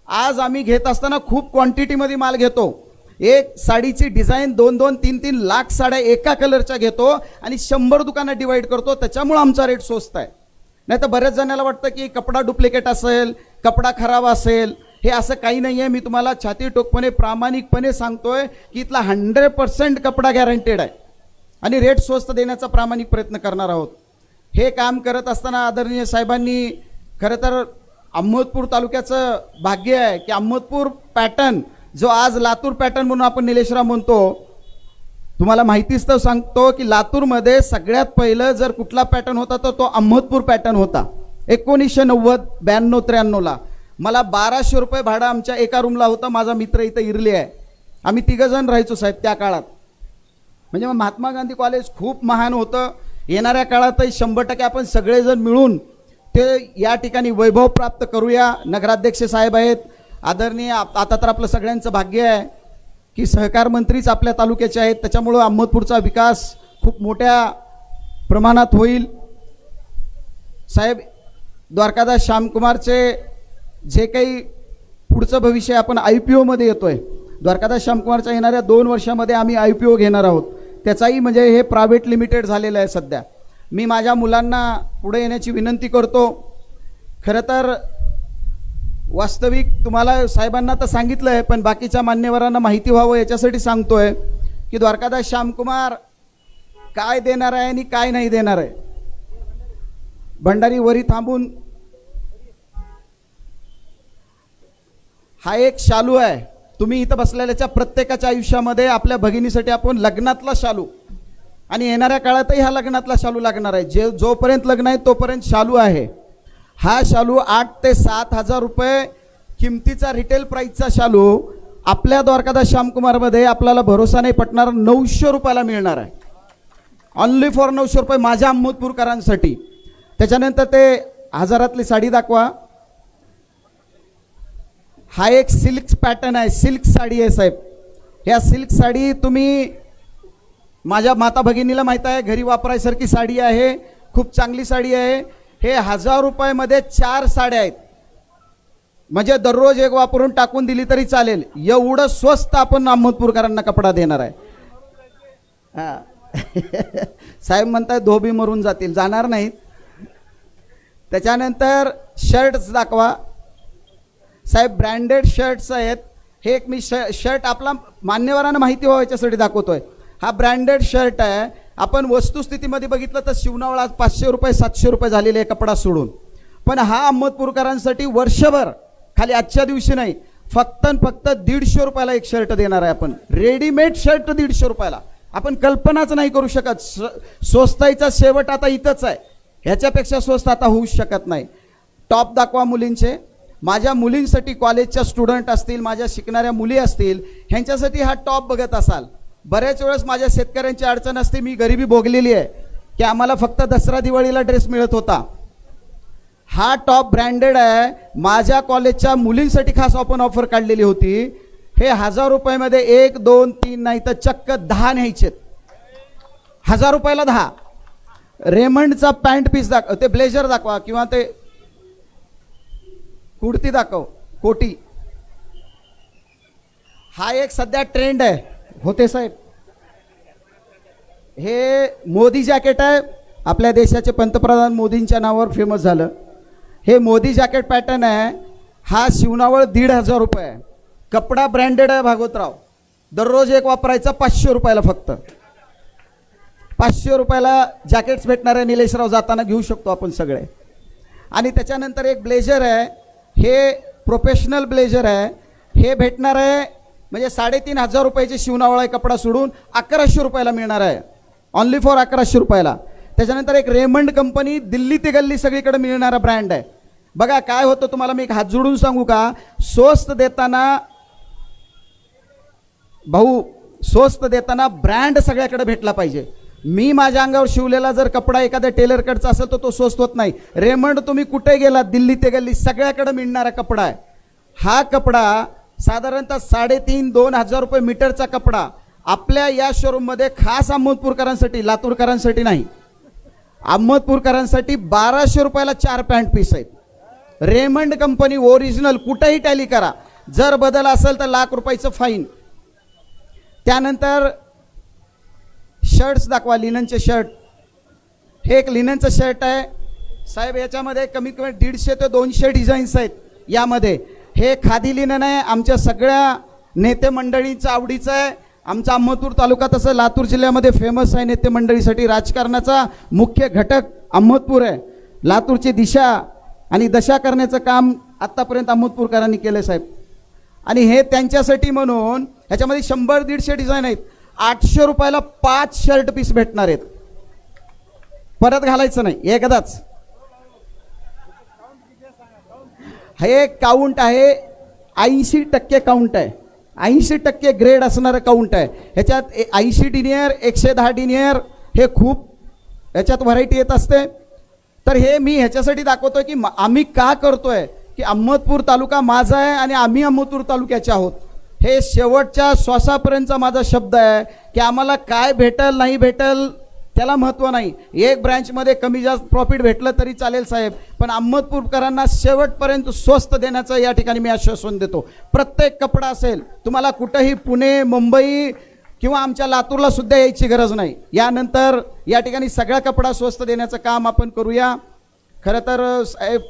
आज आम्ही घेत असताना खूप क्वांटिटीमध्ये माल घेतो. एक साडीची डिझाईन 2-2, 3-3 लाख साड्या एका कलरच्या घेतो आणि 100 दुकानात डिवाइड करतो, त्याच्यामुळे आमचा रेट स्वस्त आहे. नाही तर बऱ्याच जणांना वाटतं की कपडा डुप्लिकेट असेल, कपडा खराब असेल. हे असं काही नाही आहे. मी तुम्हाला छाती टोकपणे प्रामाणिकपणे सांगतोय की इथला 100% कपडा गॅरंटेड आहे आणि रेट स्वस्त देण्याचा प्रामाणिक प्रयत्न करणार आहोत. हे काम करत असताना आदरणीय साहेबांनी खरं तर अहमदपूर तालुक्याचं भाग्य आहे की अहमदपूर पॅटर्न जो आज लातूर पॅटर्न म्हणून आपण निलेशराव म्हणतो, तुम्हाला माहितीच तर सांगतो की लातूरमध्ये सगळ्यात पहिलं जर कुठला पॅटर्न होता तर तो अहमदपूर पॅटर्न होता. 1990, 92, 93ला मला 1200 रुपये भाडं आमच्या एका रूमला होतं. माझा मित्र इथं इरले आहे, आम्ही 3 जण राहायचो साहेब त्या काळात. म्हणजे मग महात्मा गांधी कॉलेज खूप महान होतं. येणाऱ्या काळातही 100% आपण सगळेजण मिळून ते या ठिकाणी वैभव प्राप्त करूया. नगराध्यक्ष साहेब आहेत आदरणीय. आता तर आपलं सगळ्यांचं भाग्य आहे की सहकार मंत्रीच आपल्या तालुक्याचे आहेत, त्याच्यामुळं अहमदपूरचा विकास खूप मोठ्या प्रमाणात होईल. साहेब द्वारकादास श्यामकुमारचे जे काही पुढचं भविष्य आपण IPOमध्ये येतोय, द्वारकादास श्यामकुमारच्या येणाऱ्या 2 वर्षामध्ये आम्ही IPO घेणार आहोत. त्याचाही म्हणजे हे प्रायव्हेट लिमिटेड झालेलं आहे सध्या. मी माझ्या मुलांना पुढे येण्याची विनंती करतो. खरं तर वास्तविक तुम्हाला साहेबांना तर सांगितलं आहे, पण बाकीच्या मान्यवरांना माहिती व्हावं याच्यासाठी सांगतोय की द्वारकादास श्यामकुमार काय देणार आहे आणि काय नाही देणार आहे. भंडारी वरी थांबून हा एक शालू आहे. तुम्ही इथं बसलेल्याच्या प्रत्येकाच्या आयुष्यामध्ये आपल्या भगिनीसाठी आपण लग्नातला शालू आणि येणाऱ्या काळातही हा लग्नातला शालू लागणार आहे. जोपर्यंत लग्न आहे तोपर्यंत शालू आहे. हा शालू 8 ते 7 हजार रुपये किमतीचा रिटेल प्राईसचा शालू आपल्या द्वारकादास श्यामकुमारमध्ये आपल्याला भरोसा नाही पटणार 900 रुपयाला मिळणार आहे. ऑनली फॉर 900 रुपये माझ्या अहमदपूरकरांसाठी. त्याच्यानंतर ते हजारातली साडी दाखवा. हा एक सिल्क पॅटर्न आहे, सिल्क साडी आहे साहेब. ह्या सिल्क साडी तुम्ही माझ्या माता भगिनीला माहीत आहे, घरी वापरायसारखी साडी आहे, खूप चांगली साडी आहे. हे 1000 रुपयामध्ये 4 साड्या आहेत. म्हणजे दररोज एक वापरून टाकून दिली तरी चालेल, एवढं स्वस्त आपण अहमदपूरकरांना कपडा देणार आहे. हां साहेब म्हणताय धोबी मरून जातील, जाणार नाहीत. त्याच्यानंतर शर्ट्स दाखवा साहेब, ब्रँडेड शर्ट्स आहेत. हे एक मी शर्ट आपला मान्यवरांना माहिती व्हावं याच्यासाठी दाखवतोय. हा ब्रँडेड शर्ट आहे. आपण वस्तुस्थितीमध्ये बघितलं तर शिवणावळ आज 500 रुपये 700 रुपये झालेले आहे कपडा सोडून. पण हा अहमदपूरकरांसाठी वर्षभर, खाली आजच्या दिवशी नाही, फक्त फक्त 150 रुपयाला एक शर्ट देणार आहे आपण. रेडीमेड शर्ट 150 रुपयाला. आपण कल्पनाच नाही करू शकत. स्वस्ताईचा शेवट आता इथंच आहे. ह्याच्यापेक्षा स्वस्त आता होऊच शकत नाही. टॉप दाखवा मुलींचे. माझ्या मुलींसाठी, कॉलेजच्या स्टुडंट असतील, माझ्या शिकणाऱ्या मुली असतील, ह्यांच्यासाठी हा टॉप बघत असाल. बऱ्याच वेळेस माझ्या शेतकऱ्यांची अडचण असते, मी गरिबी भोगलेली आहे की आम्हाला फक्त दसरा दिवाळीला ड्रेस मिळत होता. हा टॉप ब्रँडेड आहे. माझ्या कॉलेजच्या मुलींसाठी खास आपण ऑफर काढलेली होती. हे 1000 रुपयामध्ये 1 2 3 नाही तर चक्क 10 न्यायचेत. 1000 रुपयाला 10. रेमंडचा पॅन्ट पीस दाखव, ते ब्लेझर दाखवा किंवा ते कुर्ती दाखव, कोटी. हा एक सध्या ट्रेंड आहे होते साहेब. हे मोदी जॅकेट आहे. आपल्या देशाचे पंतप्रधान मोदींच्या नावावर फेमस झालं. हे मोदी जॅकेट पॅटर्न आहे. हा शिवणावळ 1,500 रुपये आहे. कपडा ब्रँडेड आहे भागवतराव. दररोज एक वापरायचा 500 रुपयाला. फक्त 500 रुपयाला जॅकेट्स भेटणार आहे. निलेशराव जाताना घेऊ शकतो आपण सगळे. आणि त्याच्यानंतर एक ब्लेझर आहे. हे प्रोफेशनल ब्लेझर आहे. हे भेटणार आहे म्हणजे 3,500 रुपयाचे शिवणावळ आहे कपडा सोडून 1100 रुपयाला मिळणार आहे. ऑनली फॉर 1100 रुपयाला. त्याच्यानंतर एक रेमंड कंपनी, दिल्ली ते गल्ली सगळीकडे मिळणारा ब्रँड आहे. बघा काय होतं, तुम्हाला मी एक हात जोडून सांगू का, स्वस्त देताना भाऊ, स्वस्त देताना ब्रँड सगळ्याकडे भेटला पाहिजे. मी माझ्या अंगावर शिवलेला जर कपडा एखाद्या टेलरकडचा असेल तर तो स्वस्त होत नाही. रेमंड तुम्ही कुठे गेला, दिल्ली ते गल्ली सगळ्याकडे मिळणारा कपडा आहे. हा कपडा साधारणतः 3,500-2,000 रुपये मीटरचा कपडा आपल्या या शोरूममध्ये खास अहमदपूरकरांसाठी, लातूरकरांसाठी नाही, अहमदपूरकरांसाठी 1,200 रुपयाला 4 पॅन्ट पीस आहेत. Raymond company original. कुठेही टॅली करा, जर बदल असेल तर ₹1,00,000 फाईन. त्यानंतर शर्ट्स दाखवा, लिननचे शर्ट. हे एक लिननचं शर्ट आहे साहेब. याच्यामध्ये कमीत कमी 150 ते 200 डिझाईन्स आहेत यामध्ये. हे खादी लिनन आहे. आमच्या सगळ्या नेते मंडळींचं आवडीचं आहे. आमचा अहमदपूर तालुका तसं लातूर जिल्ह्यामध्ये फेमस आहे नेते मंडळीसाठी. राजकारणाचा मुख्य घटक अहमदपूर आहे. लातूरची दिशा आणि दशा करण्याचं काम आत्तापर्यंत अहमदपूरकरांनी केलं साहेब. आणि हे त्यांच्यासाठी म्हणून ह्याच्यामध्ये 100-150 डिझाईन आहेत. 800 रुपयाला 5 शर्ट पीस भेटणार आहेत. परत घालायचं नाही, एकदाच. हे काउंट आहे, 80% काउंट आहे. 80% ग्रेड असणारं काउंट आहे. ह्याच्यात 80 डिनियर, 110 डिनियर, हे खूप ह्याच्यात व्हरायटी येत असते. तर हे मी ह्याच्यासाठी दाखवतोय की आम्ही का करतोय, की अहमदपूर तालुका माझा आहे आणि आम्ही अहमदपूर तालुक्याचे आहोत. हे शेवटच्या श्वासापर्यंतचा माझा शब्द आहे की आम्हाला काय भेटल नाही भेटल त्याला महत्त्व नाही. एक ब्रँचमध्ये कमी जास्त प्रॉफिट भेटलं तरी चालेल साहेब, पण अहमदपूरकरांना शेवटपर्यंत स्वस्त देण्याचं या ठिकाणी मी आश्वासन देतो. प्रत्येक कपडा असेल, तुम्हाला कुठेही पुणे, मुंबई किंवा आमच्या लातूरला सुद्धा यायची गरज नाही. यानंतर या ठिकाणी सगळा कपडा स्वस्त देण्याचं काम आपण करूया. खरं तर साहेब,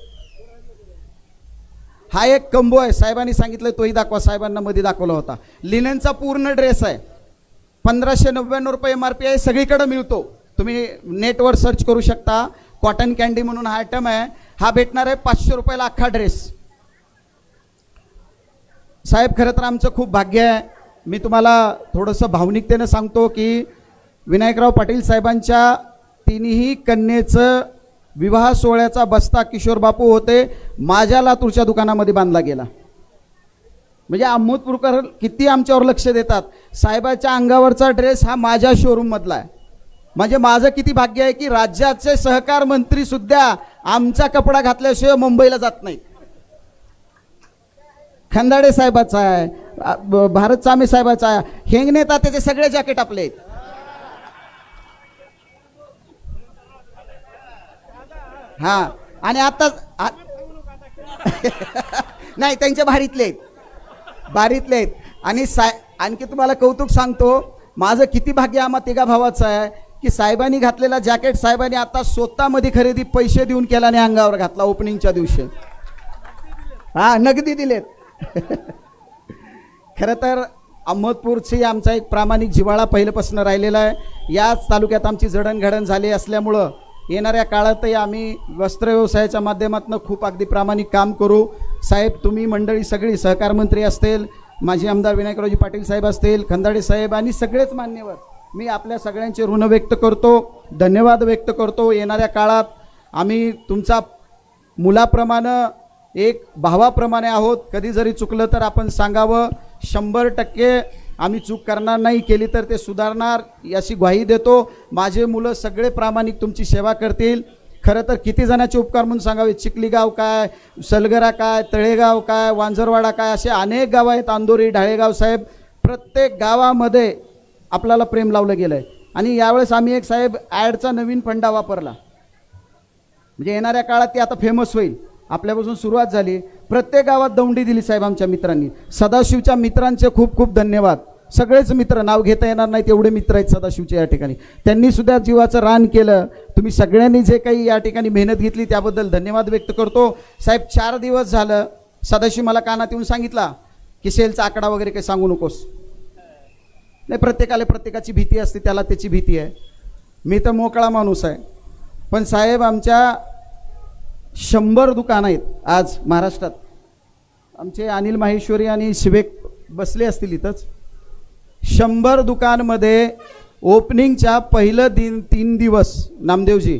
हा एक कंबो आहे. साहेबांनी सांगितलं तोही दाखवा. साहेबांना मध्ये दाखवला होता. लिननचा पूर्ण ड्रेस आहे. 1,599 रुपये MRP आहे. सगळीकडे मिळतो. तुम्ही नेटवर सर्च करू शकता. कॉटन कॅन्डी म्हणून हा आयटम आहे. हा भेटणार आहे 500 रुपयाला अख्खा ड्रेस. साहेब खरं तर आमचं खूप भाग्य आहे. मी तुम्हाला थोडंसं भावनिकतेनं सांगतो की विनायकराव पाटील साहेबांच्या तिन्ही कन्येचं विवाह सोहळ्याचा बस्ता किशोर बापू होते माझ्या लातूरच्या दुकानामध्ये बांधला गेला. म्हणजे अहमदपूरकर किती आमच्यावर लक्ष देतात. साहेबाच्या अंगावरचा ड्रेस हा माझ्या शोरूम मधला आहे. म्हणजे माझं किती भाग्य आहे की राज्याचे सहकार मंत्री सुद्धा आमचा कपडा घातल्याशिवाय मुंबईला जात नाहीत. खंदाडे साहेबाचा आहे, भारत चामे साहेबाचा आहे, हेंगणे तात्याचे सगळे जॅकेट आपले आहेत. हा आणि आता नाही त्यांच्या भारीतले आहेत, बारीतले आहेत. आणि आणखी तुम्हाला कौतुक सांगतो, माझं किती भाग्य आम्हा तिघा भावाचं आहे की साहेबांनी घातलेला जॅकेट साहेबांनी आता स्वतःमध्ये खरेदी पैसे देऊन केला आणि अंगावर घातला ओपनिंगच्या दिवशी. हा, नगदी दिलेत. खरं तर अहमदपूरची आमचा एक प्रामाणिक जिव्हाळा पहिल्यापासून राहिलेला आहे. याच तालुक्यात आमची जडणघडण झाली असल्यामुळं येणाऱ्या काळातही आम्ही वस्त्र व्यवसायाच्या माध्यमातून खूप अगदी प्रामाणिक काम करू. साहेब, तुम्ही मंडळी सगळी, सहकार मंत्री असतील, माजी आमदार विनायकरावजी पाटील साहेब असतील, खंदाडे साहेब आणि सगळेच मान्यवर, मी आपल्या सगळ्यांचे ऋण व्यक्त करतो, धन्यवाद व्यक्त करतो. येणाऱ्या काळात आम्ही तुमचा मुलाप्रमाणे एक भावाप्रमाणे आहोत. कधी जरी चुकलं तर आपण सांगावं. 100% आम्ही चूक करणार नाही, केली तर ते सुधारणार याची ग्वाही देतो. माझे मुलं सगळे प्रामाणिक तुमची सेवा करतील. खरं तर किती जणांचे उपकार म्हणून सांगावे. चिखलीगाव काय, सलगरा काय, तळेगाव काय, वांजरवाडा काय, असे अनेक गावं आहेत, अंदोरी, ढाळेगाव साहेब, प्रत्येक गावामध्ये आपल्याला प्रेम लावलं गेलं आहे. आणि यावेळेस आम्ही एक साहेब ॲडचा नवीन फंडा वापरला, म्हणजे येणाऱ्या काळात ती आता फेमस होईल. आपल्यापासून सुरुवात झाली, प्रत्येक गावात दौंडी दिली साहेब आमच्या मित्रांनी. सदाशिवच्या मित्रांचे खूप खूप धन्यवाद. सगळेच मित्र, नाव घेता येणार नाही तेवढे मित्र आहेत सदाशिवचे या ठिकाणी. त्यांनी सुद्धा जीवाचं रान केलं. तुम्ही सगळ्यांनी जे काही या ठिकाणी मेहनत घेतली त्याबद्दल धन्यवाद व्यक्त करतो. साहेब, 4 दिवस झालं सदाशिव मला कानात येऊन सांगितला की सेलचा आकडा वगैरे काही सांगू नकोस. नाही, प्रत्येकाला प्रत्येकाची भीती असते, त्याला त्याची भीती आहे. मी तर मोकळा माणूस आहे. पण साहेब, आमच्या 100 दुकानं आहेत आज महाराष्ट्रात. आमचे अनिल माहेश्वरी आणि शिवेक बसले असतील इथंच. 100 दुकानमध्ये ओपनिंगच्या पहिलं 3 दिवस नामदेवजी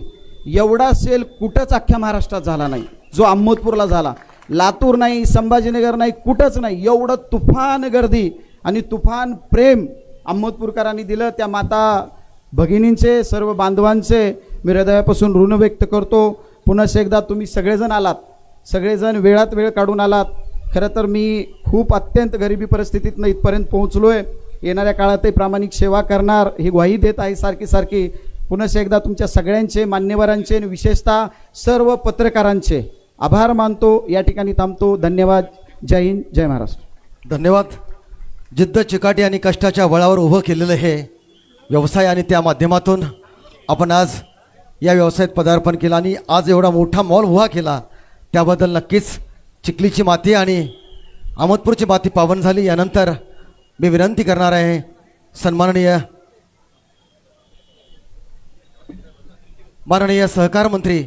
एवढा सेल कुठंच अख्ख्या महाराष्ट्रात झाला नाही जो अहमदपूरला झाला. लातूर नाही, संभाजीनगर नाही, कुठंच नाही. एवढं तुफान गर्दी आणि तुफान प्रेम अहमदपूरकरांनी दिलं. त्या माता भगिनींचे, सर्व बांधवांचे मी हृदयापासून ऋण व्यक्त करतो. पुन्हा एकदा तुम्ही सगळेजण आलात, सगळेजण वेळात वेळ काढून आलात. खरं तर मी खूप अत्यंत गरिबी परिस्थितीतनं इथपर्यंत पोहोचलो आहे. येणाऱ्या काळातही प्रामाणिक सेवा करणार ही ग्वाही देत आहे सारखी. पुन्हा एकदा तुमच्या सगळ्यांचे, मान्यवरांचे आणि विशेषतः सर्व पत्रकारांचे आभार मानतो. या ठिकाणी थांबतो. धन्यवाद. जय हिंद, जय महाराष्ट्र. धन्यवाद. जिद्द, चिकाटी आणि कष्टाच्या बळावर उभं केलेलं हे व्यवसाय आणि त्या माध्यमातून आपण आज या व्यवसायात पदार्पण केलं आणि आज एवढा मोठा मॉल उभा केला, त्याबद्दल नक्कीच चिखलीची माती आणि अहमदपूरची माती पावन झाली. यानंतर मी विनंती करणार आहे माननीय सहकार मंत्री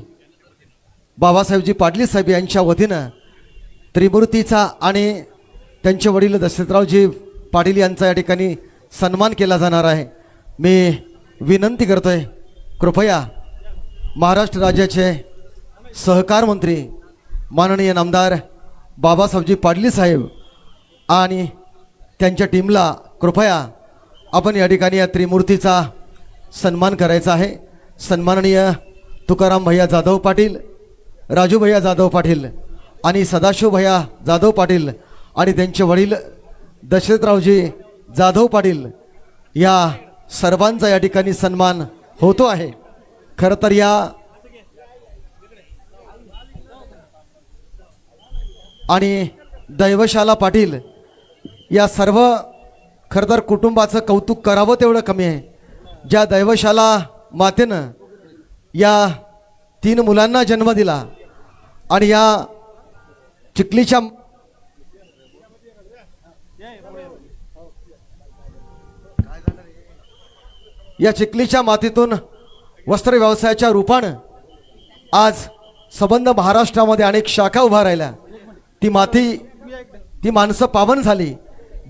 बाबासाहेबजी पाटील साहेब यांच्या वतीनं त्रिमूर्तीचा आणि त्यांचे वडील दशरथरावजी पाटील यांचा या ठिकाणी सन्मान केला जाणार आहे. मी विनंती करतोय, कृपया महाराष्ट्र राज्याचे सहकार मंत्री माननीय नामदार बाबासाहेबजी पाटील साहेब आणि त्यांच्या टीमला कृपया आपण या ठिकाणी या त्रिमूर्तीचा सन्मान करायचा आहे. सन्माननीय तुकाराम भैया जाधव पाटील, राजू भैया जाधव पाटील आणि सदाशिव भैया जाधव पाटील आणि त्यांचे वडील दशरथरावजी जाधव पाटील या सर्वांचा या ठिकाणी सन्मान होतो आहे. खरं तर या आणि दैवशाला पाटील या सर्व खरं तर कुटुंबाचं कौतुक करावं तेवढं कमी आहे. ज्या दैवशाला मातेनं या 3 मुलांना जन्म दिला आणि या चिखलीच्या मातीतून वस्त्र व्यवसायाच्या रूपानं आज संबंध महाराष्ट्रामध्ये अनेक शाखा उभा राहिल्या. ती माती, ती माणसं पावन झाली.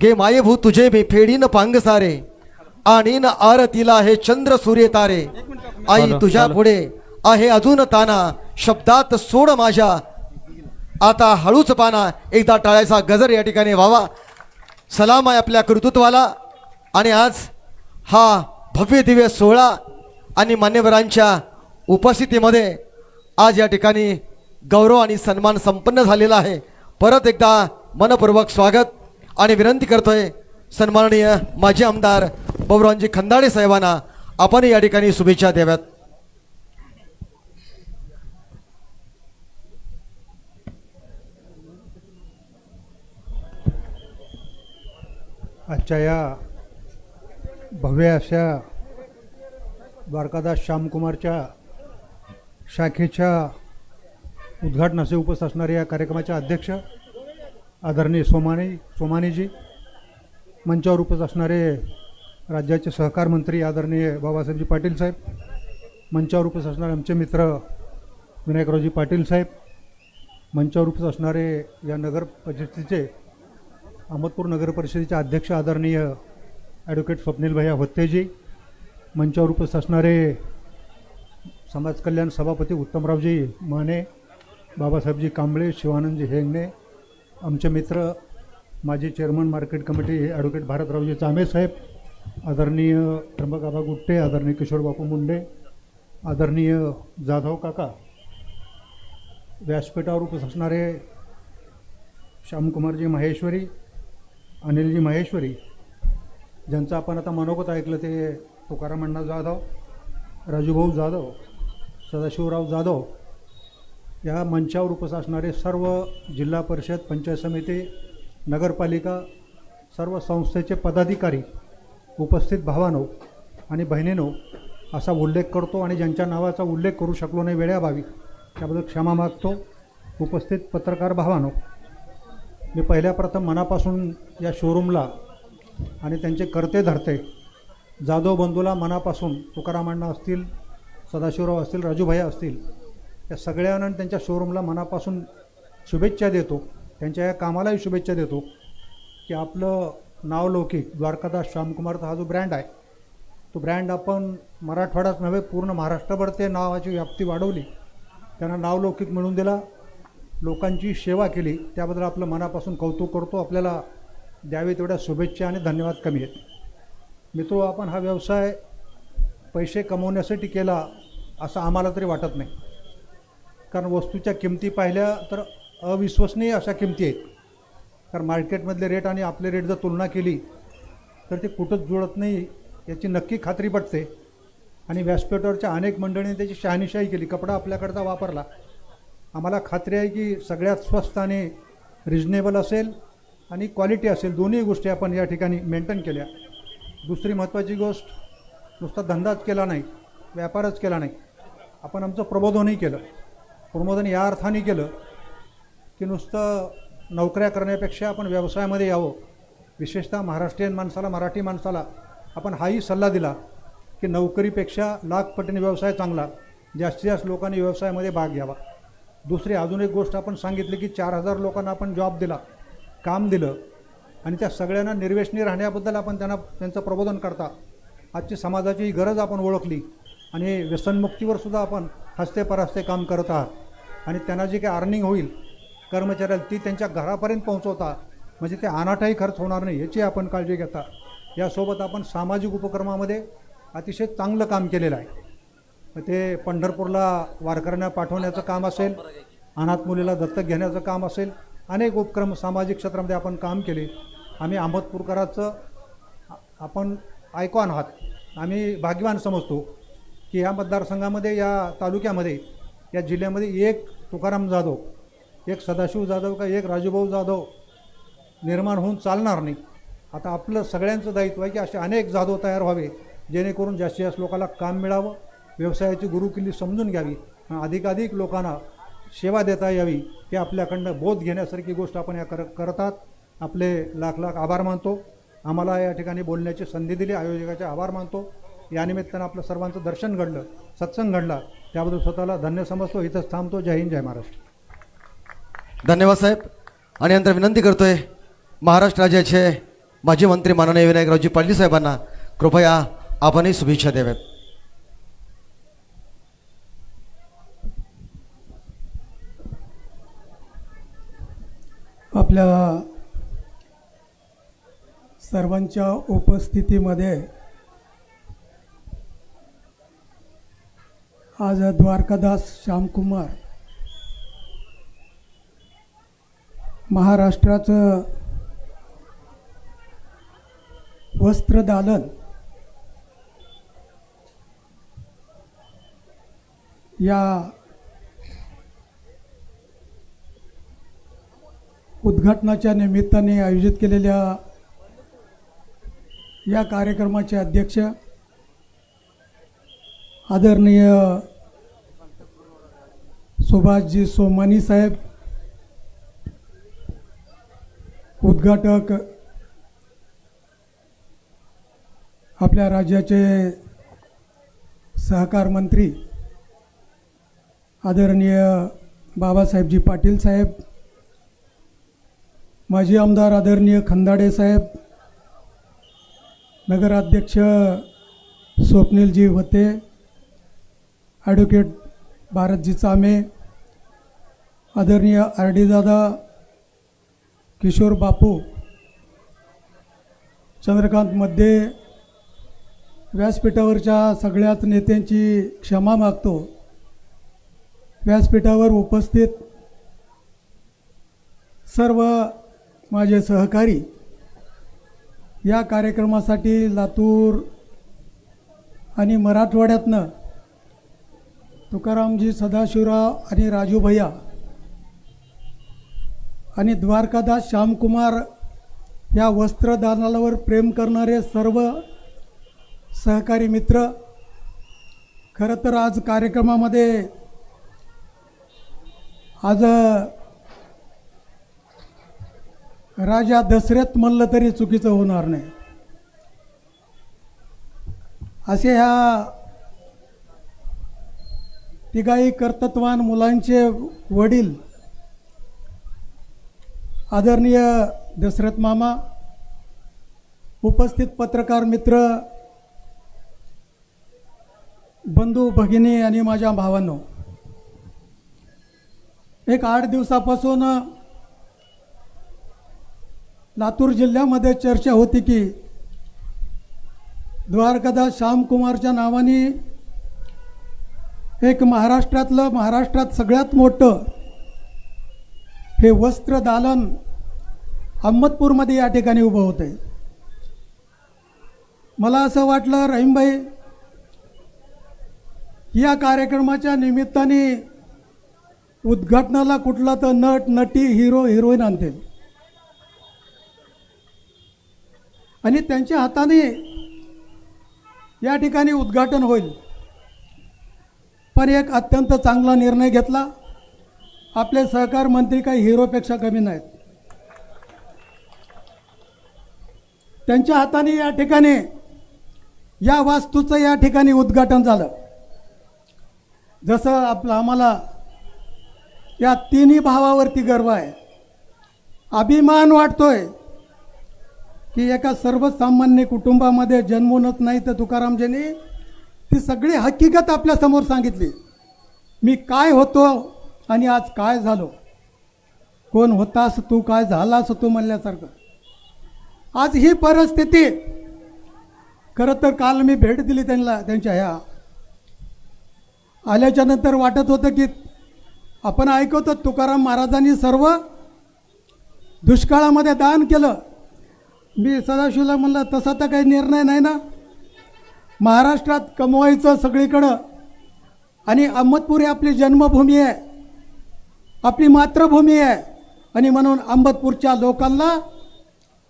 गे मायेभू तुझे मी फेडीन पांग सारे आणि न आरतीला हे चंद्र सूर्य तारे. आई तुझ्या पुढे आहे अजून ताना, शब्दात सोड माझ्या आता हळूच पाना. एकदा टाळ्याचा गजर या ठिकाणी व्हावा. सलाम आहे आपल्या कर्तृत्वाला. आणि आज हा भव्य दिव्य सोहळा आणि मान्यवरांच्या उपस्थितीमध्ये आज या ठिकाणी गौरव आणि सन्मान संपन्न झालेला आहे. परत एकदा मनपूर्वक स्वागत आणि विनंती करतोय सन्माननीय माजी आमदार बबुरावजी खंदाडे साहेबांना आपण या ठिकाणी शुभेच्छा द्याव्यात. आजच्या या भव्य अशा द्वारकादास श्यामकुमारच्या शाखेच्या उद्घाटनाचे उपस्थित असणारे या कार्यक्रमाचे अध्यक्ष आदरणीय सोमानीजी, मंचावर उपस्थित असणारे राज्याचे सहकार मंत्री आदरणीय बाबासाहेबजी पाटील साहेब, मंचावर उपस्थित असणारे आमचे मित्र विनायकरावजी पाटील साहेब, मंचावर उपस्थित असणारे या नगर परिषदेचे अहमदपूर नगर परिषदेचे अध्यक्ष आदरणीय ॲडव्होकेट स्वप्नील भैया होत्तेजी, मंचावर उपस्थित असणारे समाज कल्याण सभापती उत्तमरावजी माने, बाबासाहेबजी कांबळे, शिवानंदजी हेंगणे, आमचे मित्र माजी चेअरमन मार्केट कमिटी ॲडव्होकेट भारतरावजी चामे साहेब, आदरणीय त्र्यंबकाबा गुट्टे, आदरणीय किशोरबापू मुंडे, आदरणीय जाधव काका, व्यासपीठावर उपस्थित असणारे श्यामकुमारजी माहेश्वरी, अनिलजी माहेश्वरी, ज्यांचं आपण आता मनोगत ऐकलं ते तुकाराम अण्णा जाधव, राजूभाऊ जाधव, सदाशिवराव जाधव, या मंचावर उपस्थित असणारे सर्व जिल्हा परिषद, पंचायत समिती, नगरपालिका, सर्व संस्थेचे पदाधिकारी, उपस्थित भावांनो आणि बहिणींनो असा उल्लेख करतो आणि ज्यांच्या नावाचा उल्लेख करू शकलो नाही वेळाभावी त्याबद्दल क्षमा मागतो. उपस्थित पत्रकार भावांनो, मी पहिल्या प्रथम मनापासून या शोरूमला आणि त्यांचे करते धरते जाधव बंधूला मनापासून, तुकारामांना असतील, सदाशिवराव असतील, राजूभाई असतील, या सगळ्यांना आणि त्यांच्या शोरूमला मनापासून शुभेच्छा देतो. त्यांच्या या कामालाही शुभेच्छा देतो की आपलं नावलौकिक द्वारकादास श्यामकुमारचा हा जो ब्रँड आहे तो ब्रँड आपण मराठवाडाच नव्हे पूर्ण महाराष्ट्रभर ते नावाची व्याप्ती वाढवली, त्यांना नावलौकिक मिळवून दिला, लोकांची सेवा केली, त्याबद्दल आपलं मनापासून कौतुक करतो. आपल्याला द्यावे तेवढ्या शुभेच्छा आणि धन्यवाद कमी आहेत. मित्रो, आपण हा व्यवसाय पैसे कमवण्यासाठी केला असं आम्हाला तरी वाटत नाही, कारण वस्तूच्या किमती पाहिल्या तर अविश्वसनीय अशा किमती आहेत. कारण मार्केटमधले रेट आणि आपले रेट जर तुलना केली तर ते कुठंच जुळत नाही याची नक्की खात्री पटते. आणि व्यासपीठावरच्या अनेक मंडळींनी त्याची शहानिशाही केली, कपडा आपल्याकडचा वापरला. आम्हाला खात्री आहे की सगळ्यात स्वस्त आणि रिजनेबल असेल आणि क्वालिटी असेल, दोन्ही गोष्टी आपण या ठिकाणी मेंटेन केल्या. दुसरी महत्त्वाची गोष्ट, नुसता धंदाच केला नाही, व्यापारच केला नाही, आपण आमचं प्रबोधनही केलं. प्रबोधन या अर्थाने केलं की नुसतं नोकऱ्या करण्यापेक्षा आपण व्यवसायामध्ये यावं. विशेषतः महाराष्ट्रीयन माणसाला, मराठी माणसाला आपण हाही सल्ला दिला की नोकरीपेक्षा लाख पटीने व्यवसाय चांगला, जास्तीत जास्त लोकांनी व्यवसायामध्ये भाग घ्यावा. दुसरी अजून एक गोष्ट आपण सांगितली की 4000 लोकांना आपण जॉब दिला, काम दिलं, आणि त्या सगळ्यांना निर्व्यसनी राहण्याबद्दल आपण त्यांचं प्रबोधन करता. आजची समाजाची गरज आपण ओळखली आणि व्यसनमुक्तीवर सुद्धा आपण हस्ते परहस्ते काम करत आहात. आणि त्यांना जी काही अर्निंग होईल कर्मचाऱ्याला ती त्यांच्या घरापर्यंत पोहोचवता, म्हणजे ते अनाठाही खर्च होणार नाही याची आपण काळजी घेता. यासोबत आपण सामाजिक उपक्रमामध्ये अतिशय चांगलं काम केलेलं आहे. ते पंढरपूरला वारकऱ्यांना पाठवण्याचं काम असेल, अनाथ मुलीला दत्तक घेण्याचं काम असेल, अनेक उपक्रम सामाजिक क्षेत्रामध्ये आपण काम केले. आम्ही अहमदपूरकरांचं आपण आयकॉन आहात, आम्ही भाग्यवान समजतो की या मतदारसंघामध्ये, या तालुक्यामध्ये, या जिल्ह्यामध्ये एक तुकाराम जाधव, एक सदाशिव जाधव का एक राजूभाऊ जाधव निर्माण होऊन चालणार नाही. आता आपलं सगळ्यांचं दायित्व आहे की असे अनेक जाधव तयार व्हावे जेणेकरून जास्तीत जास्त लोकांना काम मिळावं, व्यवसायाची गुरुकिल्ली समजून घ्यावी, अधिकाधिक लोकांना सेवा देता यावी. हे आपल्याकडनं बोध घेण्यासारखी गोष्ट आपण या करतात. आपले लाख लाख आभार मानतो. आम्हाला या ठिकाणी बोलण्याची संधी दिली, आयोजकाचे आभार मानतो. या निमित्तानं आपलं सर्वांचं दर्शन घडलं, सत्संग घडला, त्याबद्दल स्वतःला धन्य समजतो. इथंच थांबतो. जय हिंद, जय महाराष्ट्र. धन्यवाद साहेब. आणि नंतर विनंती करतोय महाराष्ट्र राज्याचे माजी मंत्री माननीय विनायकरावजी पाटील साहेबांना कृपया आपणही शुभेच्छा द्याव्यात. आपल्या सर्वांच्या उपस्थितीमध्ये आज द्वारकादास श्यामकुमार महाराष्ट्राचं वस्त्रदालन या उद्घाटनाच्या निमित्ताने आयोजित केलेल्या या कार्यक्रमाचे अध्यक्ष आदरणीय सुभाषजी सोमानी साहेब, उद्घाटक आपल्या राज्याचे सहकार मंत्री आदरणीय बाबासाहेबजी पाटील साहेब, माजी आमदार आदरणीय खंदाडे साहेब, नगराध्यक्ष स्वप्नीलजी होते, ॲडव्होकेट भारतजी चामे, आदरणीय आर डी दादा, किशोर बापू, चंद्रकांत मध्ये, व्यासपीठावरच्या सगळ्याच नेत्यांची क्षमा मागतो. व्यासपीठावर उपस्थित सर्व माझे सहकारी, या कार्यक्रमासाठी लातूर आणि मराठवाड्यातनं तुकारामजी सदाशिवराव आणि राजू भैया आणि द्वारकादास श्यामकुमार या वस्त्रदानावर प्रेम करणारे सर्व सहकारी मित्र, खरं तर आज कार्यक्रमामध्ये आज राजा दशरथ म्हणलं तरी चुकीचं होणार नाही. असे ह्या तिघाही कर्तृत्वान मुलांचे वडील आदरणीय दशरथ मामा, उपस्थित पत्रकार मित्र, बंधू भगिनी आणि माझ्या भावांनो, एक 8 दिवसापासून लातूर जिल्ह्यामध्ये चर्चा होती की द्वारकादास श्यामकुमारच्या नावाने एक महाराष्ट्रात सगळ्यात मोठं हे वस्त्र दालन अहमदपूरमध्ये या ठिकाणी उभं होतं आहे. मला असं वाटलं रहीमभाई या कार्यक्रमाच्या निमित्ताने उद्घाटनाला कुठला तर नट नटी हिरो हिरोईन आणतील आणि त्यांच्या हाताने या ठिकाणी उद्घाटन होईल. पण एक अत्यंत चांगला निर्णय घेतला. आपले सहकार मंत्री काही हिरोपेक्षा कमी नाहीत. त्यांच्या हाताने या ठिकाणी या वास्तूचं या ठिकाणी उद्घाटन झालं. जसं आम्हाला या तिन्ही भावावरती गर्व आहे, अभिमान वाटतोय की एका सर्वसामान्य कुटुंबामध्ये जन्मूनच नाही तर तुकारामजींनी ती सगळी हकीकत आपल्या समोर सांगितली. मी काय होतो आणि आज काय झालो, कोण होतास तू, काय झालास तू म्हणल्यासारखं. आज ही परिस्थिती, खरं तर काल मी भेट दिली त्यांच्या ह्या आल्याच्या नंतर वाटत होतं की आपण ऐकतो तुकाराम महाराजांनी सर्व दुष्काळामध्ये दान केलं. मी सदाशिवला म्हणलं तसा तर काही निर्णय नाही ना, महाराष्ट्रात कमवायचं सगळीकडं आणि अहमदपूर ही आपली जन्मभूमी आहे, आपली मातृभूमी आहे आणि म्हणून अहमदपूरच्या लोकांना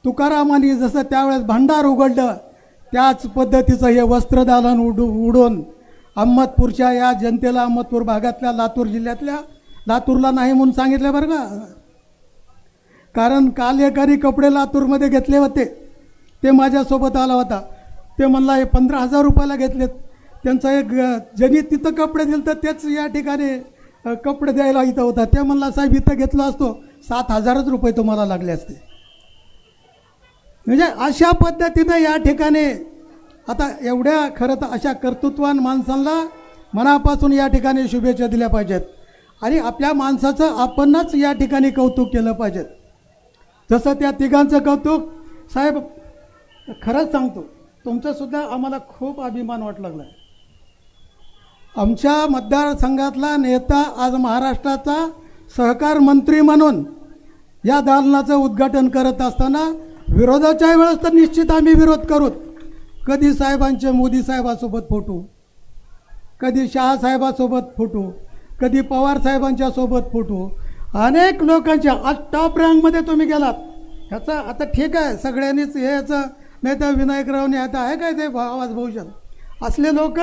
तुकारामांनी जसं त्यावेळेस भांडार उघडलं त्याच पद्धतीचं हे वस्त्रदालन उडून अहमदपूरच्या या जनतेला, अहमदपूर भागातल्या, लातूर जिल्ह्यातल्या, लातूरला नाही म्हणून सांगितलं बरं का. कारण काल एकाने कपडे लातूरमध्ये घेतले होते, ते माझ्यासोबत आला होता. ते म्हणला हे 15,000 रुपयाला घेतलेत. त्यांचा एक ज्यांनी तिथं कपडे दिले तर तेच या ठिकाणी कपडे द्यायला इथं होता. ते म्हणला साहेब इथं घेतलं असतो 7,000च रुपये तुम्हाला लागले असते. म्हणजे अशा पद्धतीनं या ठिकाणी आता एवढ्या खरं तर अशा कर्तृत्वान माणसांना मनापासून या ठिकाणी शुभेच्छा दिल्या पाहिजेत आणि आपल्या माणसाचं आपणच या ठिकाणी कौतुक केलं पाहिजे. जसं त्या तिघांचं कौतुक साहेब, खरंच सांगतो तुमचंसुद्धा आम्हाला खूप अभिमान वाटू लागला. आमच्या मतदारसंघातला नेता आज महाराष्ट्राचा सहकार मंत्री म्हणून या दालनाचं उद्घाटन करत असताना विरोधाच्या वेळेस तर निश्चित आम्ही विरोध करू. कधी साहेबांचे मोदी साहेबासोबत फोटो, कधी शहासाहेबासोबत फोटो, कधी पवार साहेबांच्या सोबत फोटो, अनेक लोकांच्या. आज टॉप रँकमध्ये तुम्ही गेलात. ह्याचं आता ठीक आहे सगळ्यांनीच हे याचं, नाही तर विनायकरावने आता आहे काय ते आवाज भूषण असले लोक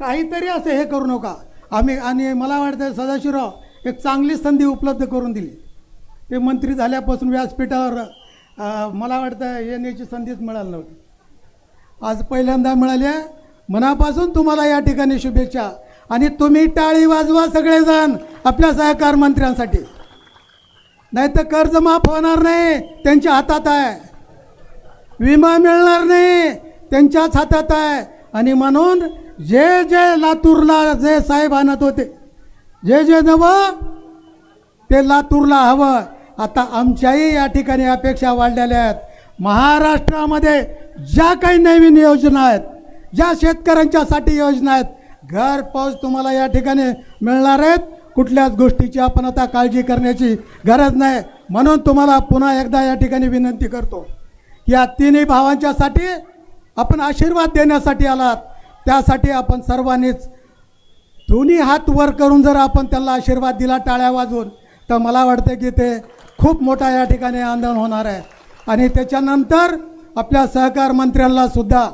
काहीतरी असं हे करू नका. आम्ही आणि मला वाटतं सदाशिवराव एक चांगली संधी उपलब्ध करून दिली. ते मंत्री झाल्यापासून व्यासपीठावर मला वाटतं येण्याची संधीच मिळाली नव्हती. आज पहिल्यांदा मिळाली आहे. मनापासून तुम्हाला या ठिकाणी शुभेच्छा. आणि तुम्ही टाळी वाजवा सगळेजण आपल्या सहकार मंत्र्यांसाठी. नाही तर कर्ज माफ होणार नाही, त्यांच्या हातात आहे. विमा मिळणार नाही, त्यांच्याच हातात आहे. आणि म्हणून जे जे लातूरला जे साहेब आणत होते, जे जे नवं ते लातूरला हवं. आता आमच्याही या ठिकाणी अपेक्षा वाढलेल्या आहेत. महाराष्ट्रामध्ये ज्या काही नवीन योजना आहेत, ज्या शेतकऱ्यांच्यासाठी योजना आहेत, घरपोच तुम्हाला या ठिकाणी मिळणार आहेत. कुठल्याच गोष्टीची आपण आता काळजी करण्याची गरज नाही. म्हणून तुम्हाला पुन्हा एकदा या ठिकाणी विनंती करतो, या तिन्ही भावांच्यासाठी आपण आशीर्वाद देण्यासाठी आलात. त्यासाठी आपण सर्वांनीच दोन्ही हात वर करून जर आपण त्यांना आशीर्वाद दिला टाळ्या वाजवून, तर मला वाटतं की ते खूप मोठा या ठिकाणी आंदोलन होणार आहे. आणि त्याच्यानंतर आपल्या सहकार मंत्र्यांना सुद्धा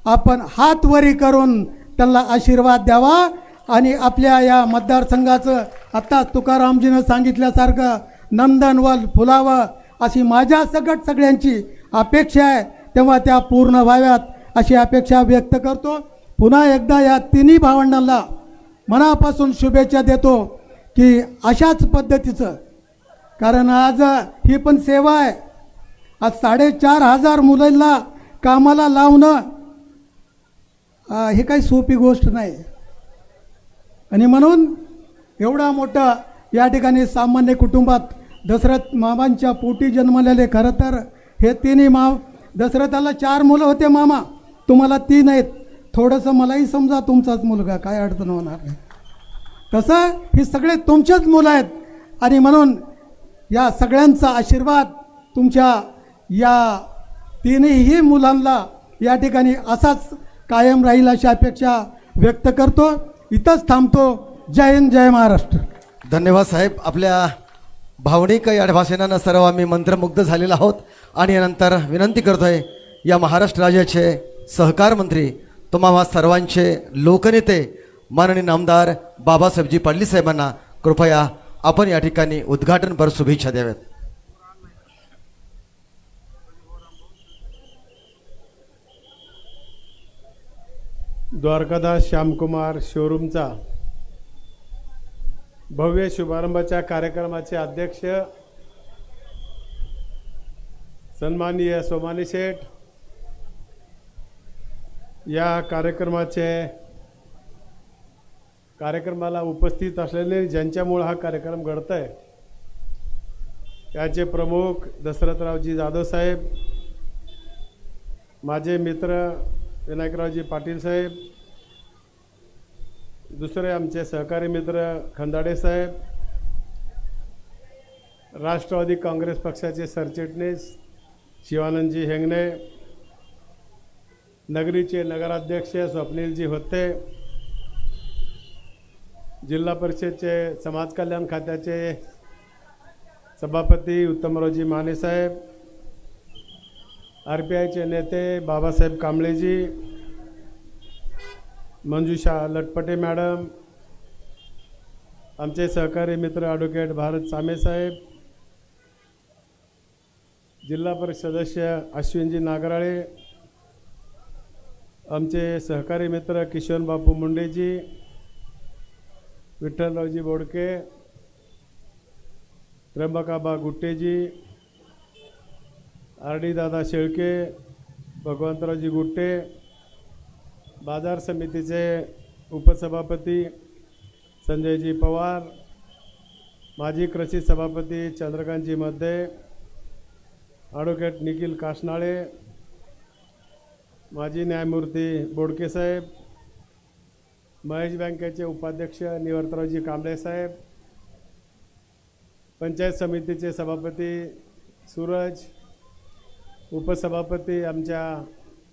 आपण हात वरी करून त्यांना आशीर्वाद द्यावा. आणि आपल्या या मतदारसंघाचं आत्ताच तुकारामजीनं सांगितल्यासारखं नंदनवन फुलावं अशी माझ्या सकट सगळ्यांची अपेक्षा आहे. तेव्हा त्या पूर्ण व्हाव्यात अशी अपेक्षा व्यक्त करतो. पुन्हा एकदा या तिन्ही भावंडांना मनापासून शुभेच्छा देतो की अशाच पद्धतीचं, कारण आज ही पण सेवा आहे. आज 4,500 मुलांना कामाला लावणं हे काही सोपी गोष्ट नाही. आणि म्हणून एवढा मोठा या ठिकाणी सामान्य कुटुंबात दशरथ मामांच्या पोटी जन्मलेले, खरं तर हे तिन्ही दशरथाला 4 मुलं होते मामा, तुम्हाला 3 आहेत. थोडंसं मलाही समजा तुमचाच मुलगा, काय अडचण होणार नाही. तसं हे सगळे तुमचेच मुलं आहेत. आणि म्हणून या सगळ्यांचा आशीर्वाद तुमच्या या तिन्ही मुलांना या ठिकाणी असाच कायम राहील अशी अपेक्षा व्यक्त करतो. इथंच थांबतो. जय हिंद, जय महाराष्ट्र. धन्यवाद साहेब. आपल्या भावनिक या भाषणानं सर्व आम्ही मंत्रमुग्ध झालेलो आहोत. आणि यानंतर विनंती करतोय या महाराष्ट्र राज्याचे सहकार मंत्री, तुम्हा सर्वांचे लोकनेते माननीय नामदार बाबासाहेबजी पाटील साहेबांना कृपया आपण या ठिकाणी उद्घाटनपर शुभेच्छा द्याव्यात. द्वारकादास श्यामकुमार शोरूमचा भव्य शुभारंभाच्या कार्यक्रमाचे अध्यक्ष सन्माननीय सोमानी शेठ, या कार्यक्रमाला उपस्थित असलेले, ज्यांच्यामुळे हा कार्यक्रम घडत आहे, याचे प्रमुख दशरथरावजी जाधव साहेब, माझे मित्र विनायकरावजी पाटील साहेब, दुसरे आमचे सहकारी मित्र खंदाडे साहेब, राष्ट्रवादी काँग्रेस पक्षाचे सरचिटणीस शिवानंदजी हेंगणे, नगरीचे नगराध्यक्ष स्वप्नीलजी होते, जिल्हा परिषदचे समाज कल्याण खात्याचे सभापती उत्तमरावजी माने साहेब, RPIचे नेते बाबासाहेब कांबळेजी, मंजुषा लटपटे मॅडम, आमचे सहकारी मित्र ॲडव्होकेट भारत सामे साहेब, जिल्हा परिषद सदस्य अश्विनजी नागराळे, आमचे सहकारी मित्र किशोर बापू मुंडेजी, विठ्ठलरावजी बोडके, त्र्यंबकाबा गुट्टेजी, RD दादा शेळके, भगवंतरावजी गुट्टे, बाजार समितीचे उपसभापती संजयजी पवार, माजी कृषी सभापती चंद्रकांतजी मध्ये, ॲडव्होकेट निखिल कासनाळे, माजी न्यायमूर्ती बोडके साहेब, महेश बँकेचे उपाध्यक्ष निवर्तरावजी कांबळे साहेब, पंचायत समितीचे सभापती सूरज, उपसभापती आमच्या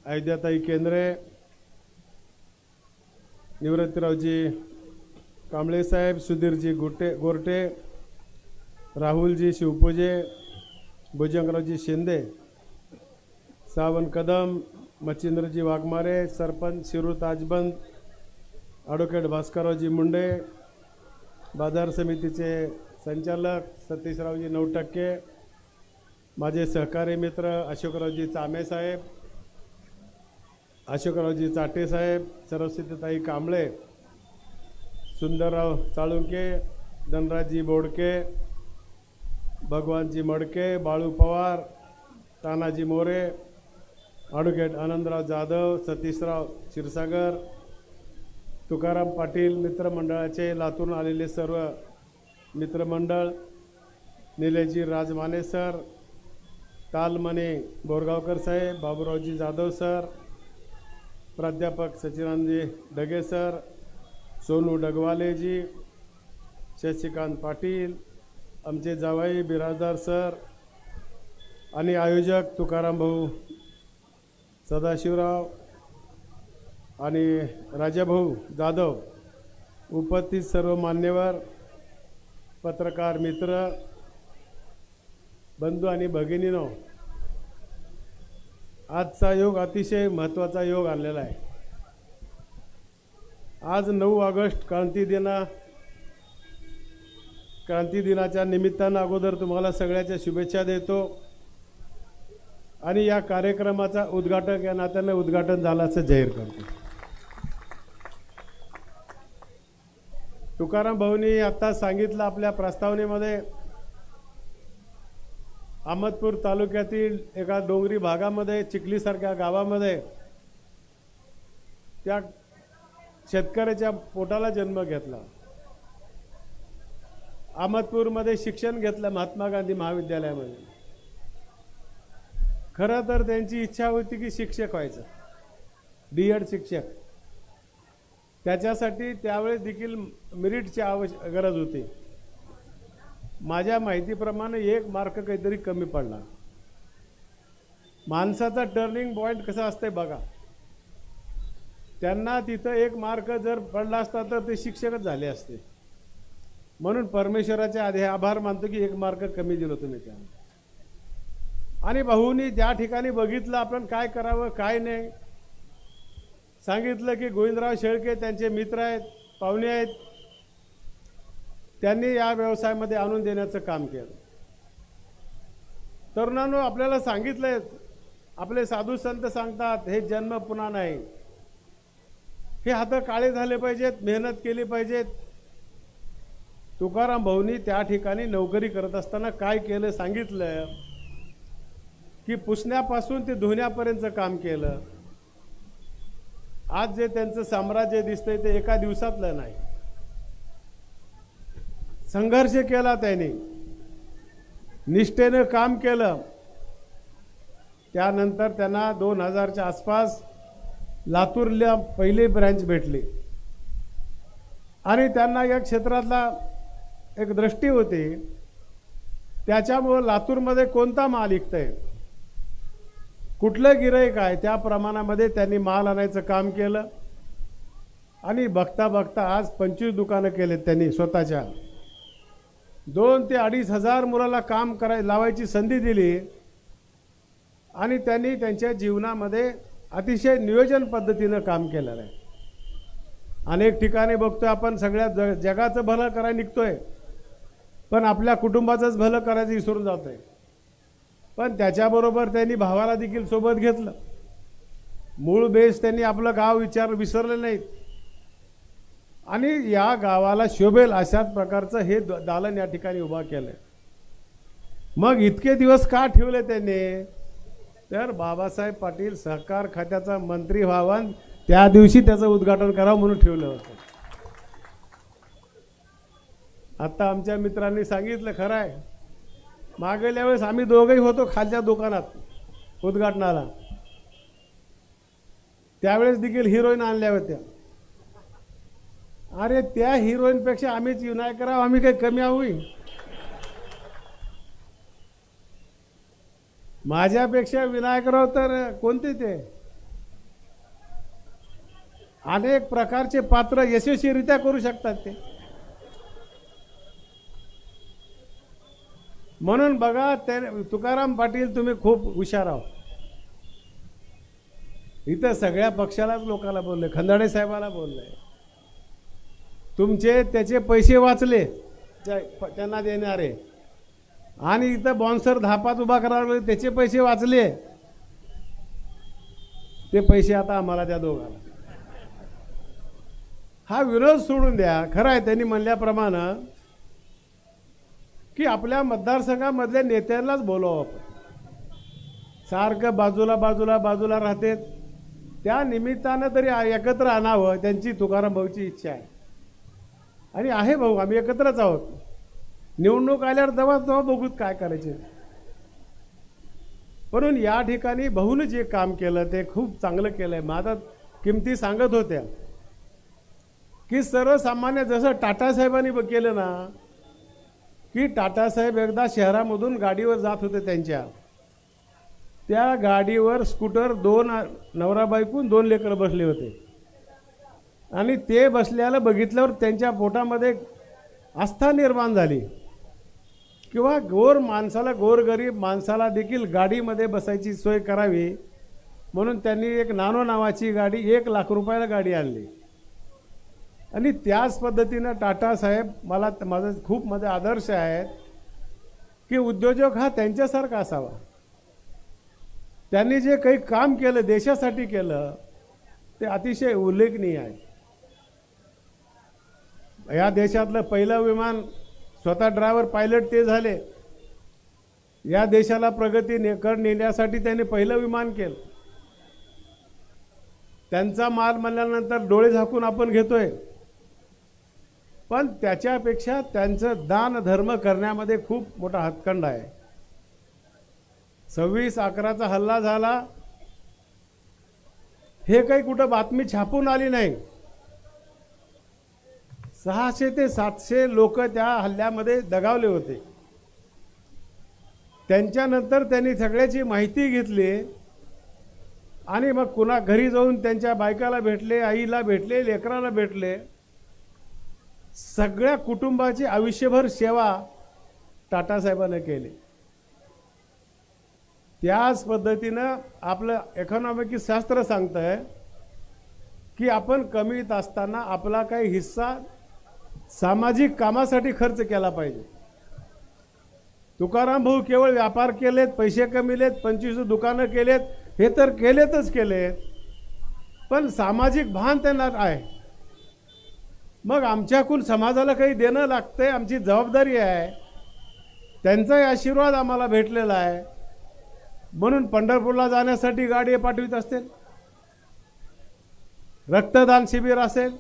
अयोध्याताई केंद्रे, निवृत्तीरावजी कांबळे साहेब, सुधीरजी गोरटे, राहुलजी शिवपूजे, भुजंगरावजी शिंदे, सावन कदम, मच्छिंद्रजी वाघमारे, सरपंच शिरू ताजबंद, ॲडव्होकेट भास्कररावजी मुंडे, बाजार समितीचे संचालक सतीशरावजी नवटक्के, माझे सहकारी मित्र अशोकरावजी चामे साहेब, अशोकरावजी चाटे साहेब, सरस्वतीताई कांबळे, सुंदरराव साळुंके, धनराजजी बोडके, भगवानजी मडके, बाळू पवार, तानाजी मोरे, ॲडव्होकेट आनंदराव जाधव, सतीशराव क्षीरसागर, तुकाराम पाटील मित्रमंडळाचे लातूरून आलेले सर्व मित्रमंडळ, निलेशजी राजमाने सर, तालमने बोरगावकर साहेब, बाबूरावजी जाधव सर, प्राध्यापक सचिनानंदजी डगे सर, सोनू डगवालेजी, शशिकांत पाटील, आमचे जावाई बिराजदार सर आणि आयोजक तुकाराम भाऊ सदाशिवराव आणि राजाभाऊ जाधव, उपस्थित सर्व मान्यवर, पत्रकार मित्र, बंधू आणि भगिनीनो, आजचा योग अतिशय महत्त्वाचा योग आणलेला आहे. आज 9 ऑगस्ट क्रांती दिनाच्या निमित्तानं अगोदर तुम्हाला सगळ्याच्या शुभेच्छा देतो आणि या कार्यक्रमाचा उद्घाटक या नात्यानं उद्घाटन झालं असं जाहीर करतो. तुकाराम भाऊंनी आता सांगितलं आपल्या प्रस्तावनेमध्ये, अहमदपूर तालुक्यातील एका डोंगरी भागामध्ये चिखलीसारख्या गावामध्ये त्या शेतकऱ्याच्या पोटाला जन्म घेतला. अहमदपूरमध्ये शिक्षण घेतलं महात्मा गांधी महाविद्यालयामध्ये. खरं तर त्यांची इच्छा होती की शिक्षक व्हायचं, D.Ed शिक्षक. त्याच्यासाठी त्यावेळेस देखील मेरिटची गरज होती. माझ्या माहितीप्रमाणे 1 मार्क काहीतरी कमी पडला. माणसाचा टर्निंग पॉईंट कसा असते बघा. त्यांना तिथं 1 मार्क जर पडला असता तर ते शिक्षकच झाले असते. म्हणून परमेश्वराचे आभार मानतो की 1 मार्क कमी दिलं तुम्ही त्यांना. आणि भाऊंनी त्या ठिकाणी बघितलं आपण काय करावं काय नाही. सांगितलं की गोविंदराव शेळके त्यांचे मित्र आहेत, पाहुणे आहेत, त्यांनी या व्यवसायामध्ये आणून देण्याचं काम केलं. तरुणांनो, आपल्याला सांगितलंय, आपले साधू संत सांगतात हे जन्म पुन्हा नाही. हे हात काळे झाले पाहिजेत, मेहनत केली पाहिजेत. तुकाराम भाऊंनी त्या ठिकाणी नोकरी करत असताना काय केलं सांगितलं की पुसण्यापासून ते धुण्यापर्यंतचं काम केलं. आज जे त्यांचं साम्राज्य दिसतंय ते एका दिवसातलं नाही. संघर्ष केला त्यांनी, निष्ठेनं काम केलं. त्यानंतर त्यांना 2000च्या आसपास लातूरला पहिली ब्रँच भेटली आणि त्यांना या क्षेत्रातला एक दृष्टी होती. त्याच्यामुळं लातूरमध्ये कोणता माल विकतंय, कुठलं गिऱ्हाईक आहे, त्या प्रमाणामध्ये त्यांनी माल आणायचं काम केलं. आणि बघता बघता आज 25 दुकानं केलेत त्यांनी स्वतःच्या. 2 ते 2.5 हजार मुलाला काम लावायची संधी दिली आणि त्यांनी त्यांच्या जीवनामध्ये अतिशय नियोजन पद्धतीनं काम केलेलं आहे. अनेक ठिकाणी बघतोय आपण सगळ्या जगाचं भलं करायला निघतोय, पण आपल्या कुटुंबाचंच भलं करायचं विसरून जातोय. पण त्याच्याबरोबर त्यांनी भावाला देखील सोबत घेतलं. मूळ बेस त्यांनी आपलं गाव विसरले नाहीत आणि या गावाला शोभेल अशाच प्रकारचं हे दालन या ठिकाणी उभा केलंय. मग इतके दिवस का ठेवले त्यांनी, तर बाबासाहेब पाटील सहकार खात्याचा मंत्री व्हावा, त्या दिवशी त्याचं उद्घाटन करावं म्हणून ठेवलं होतं. आता आमच्या मित्रांनी सांगितलं खरं आहे, मागल्या वेळेस आम्ही दोघंही होतो खालच्या दुकानात उद्घाटनाला. त्यावेळेस देखील हिरोईन आणल्या होत्या. अरे त्या हिरोईनपेक्षा आम्हीच विनायकराव, आम्ही काही कमी आहोत? माझ्यापेक्षा विनायकराव तर कोणते ते अनेक प्रकारचे पात्र यशस्वीरित्या करू शकतात ते. म्हणून बघा, तुकाराम पाटील तुम्ही खूप हुशार आहात. इथं सगळ्या पक्षालाच लोकांना बोलले, खंदाडे साहेबाला बोलले, तुमचे त्याचे पैसे वाचले त्यांना देणारे, आणि इथं बॉन्सर 10-5 उभा करावे त्याचे पैसे वाचले, ते पैसे आता आम्हाला द्या दोघांना. हा विरोध सोडून द्या. खरं आहे त्यांनी म्हणल्याप्रमाणे की आपल्या मतदारसंघामधल्या नेत्यांनाच बोलवावं आपण. सारखं बाजूला राहते, त्या निमित्तानं तरी एकत्र आणावं, त्यांची तुकाराम भाऊची इच्छा आहे. आणि आहे भाऊ, आम्ही एकत्रच आहोत. निवडणूक आल्यावर तेव्हा बघूत काय करायचे. म्हणून या ठिकाणी भाऊनं जे काम केलं ते खूप चांगलं केलंय. माझा किमती सांगत होत्या की सर्वसामान्य जसं टाटासाहेबांनी केलं ना, की टाटासाहेब एकदा शहरामधून गाडीवर जात होते, त्या गाडीवर स्कूटर 2 नवरा बायकून 2 लेकरं बसले होते, आणि ते बसल्याला बघितल्यावर त्यांच्या पोटामध्ये आस्था निर्माण झाली किंवा गोरगरीब माणसाला देखील गाडीमध्ये बसायची सोय करावी, म्हणून त्यांनी एक नानो नावाची गाडी 1 लाख रुपयाला गाडी आणली. आणि त्याच पद्धतीनं टाटा साहेब माझे आदर्श आहेत की उद्योजक हा त्यांच्यासारखा असावा. त्यांनी जे काही काम केलं, देशासाठी केलं, ते अतिशय उल्लेखनीय आहे. या देशातलं पहिलं विमान स्वतः ड्रायव्हर पायलट ते झाले. या देशाला प्रगती नेण्यासाठी त्यांनी पहिलं विमान केलं. त्यांचा माल म्हणल्यानंतर डोळे झाकून आपण घेतोय, पण त्याच्यापेक्षा त्यांचं दान धर्म करण्यामध्ये खूप मोठा हातखंड आहे. 26/11चा हल्ला झाला, हे काही कुठं बातमी छापून आली नाही. 600 ते 700 लोक त्या हल्ल्यामध्ये दगावले होते. त्यांच्यानंतर त्यांनी सगळ्याची माहिती घेतली आणि मग कुणा घरी जाऊन त्यांच्या बायकाला भेटले, आईला भेटले, लेकराला भेटले. सगळ्या कुटुंबाची आयुष्यभर सेवा टाटासाहेबांनी केली. त्याच पद्धतीनं आपलं इकॉनॉमिक शास्त्र सांगतंय की आपण कमीत असताना आपला काही हिस्सा सामाजिक कामासाठी खर्च केला पाहिजे. तुकाराम भाऊ केवळ व्यापार केलेत, पैसे कमिलेत, 25 दुकानं केलेत, हे तर केलेतच केलेत, पण सामाजिक भान त्यांना आहे. मग आमच्याकडून समाजाला काही देणं लागतंय, आमची जबाबदारी आहे. त्यांचाही आशीर्वाद आम्हाला भेटलेला आहे, म्हणून पंढरपूरला जाण्यासाठी गाडी पाठवित असतील, रक्तदान शिबिर असेल,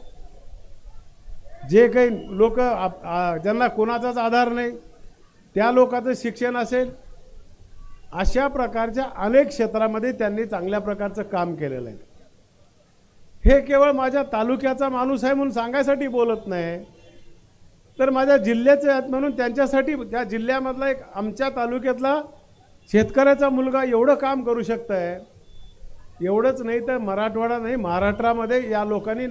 जे काही लोक ज्यांना कोणाचाच आधार नाही त्या लोकांचं शिक्षण असेल, अशा प्रकारच्या अनेक क्षेत्रामध्ये त्यांनी चांगल्या प्रकारचं काम केलेलं आहे. हे केवळ माझ्या तालुक्याचा माणूस आहे म्हणून सांगायसाठी बोलत नाही, तर माझ्या जिल्ह्याचे आहेत म्हणून त्यांच्यासाठी, त्या जिल्ह्यामधला एक आमच्या तालुक्यातला शेतकऱ्याचा मुलगा एवढं काम करू शकतंय. एवढंच नाही तर मराठवाडा नाही, महाराष्ट्रामध्ये या लोकांनी